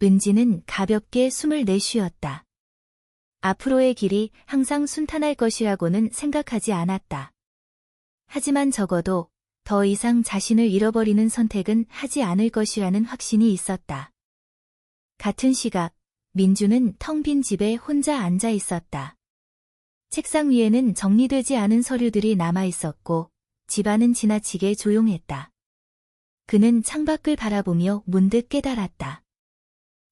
은지는 가볍게 숨을 내쉬었다. 앞으로의 길이 항상 순탄할 것이라고는 생각하지 않았다. 하지만 적어도 더 이상 자신을 잃어버리는 선택은 하지 않을 것이라는 확신이 있었다. 같은 시각, 민주는 텅 빈 집에 혼자 앉아 있었다. 책상 위에는 정리되지 않은 서류들이 남아 있었고, 집안은 지나치게 조용했다. 그는 창밖을 바라보며 문득 깨달았다.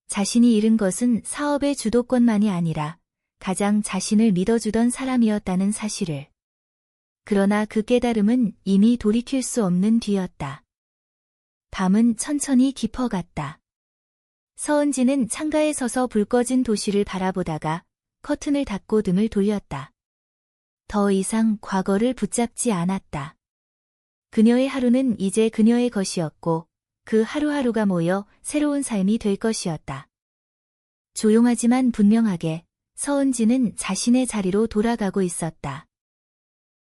자신이 잃은 것은 사업의 주도권만이 아니라 가장 자신을 믿어주던 사람이었다는 사실을. 그러나 그 깨달음은 이미 돌이킬 수 없는 뒤였다. 밤은 천천히 깊어갔다. 서은지는 창가에 서서 불 꺼진 도시를 바라보다가 커튼을 닫고 등을 돌렸다. 더 이상 과거를 붙잡지 않았다. 그녀의 하루는 이제 그녀의 것이었고 그 하루하루가 모여 새로운 삶이 될 것이었다. 조용하지만 분명하게 서은지는 자신의 자리로 돌아가고 있었다.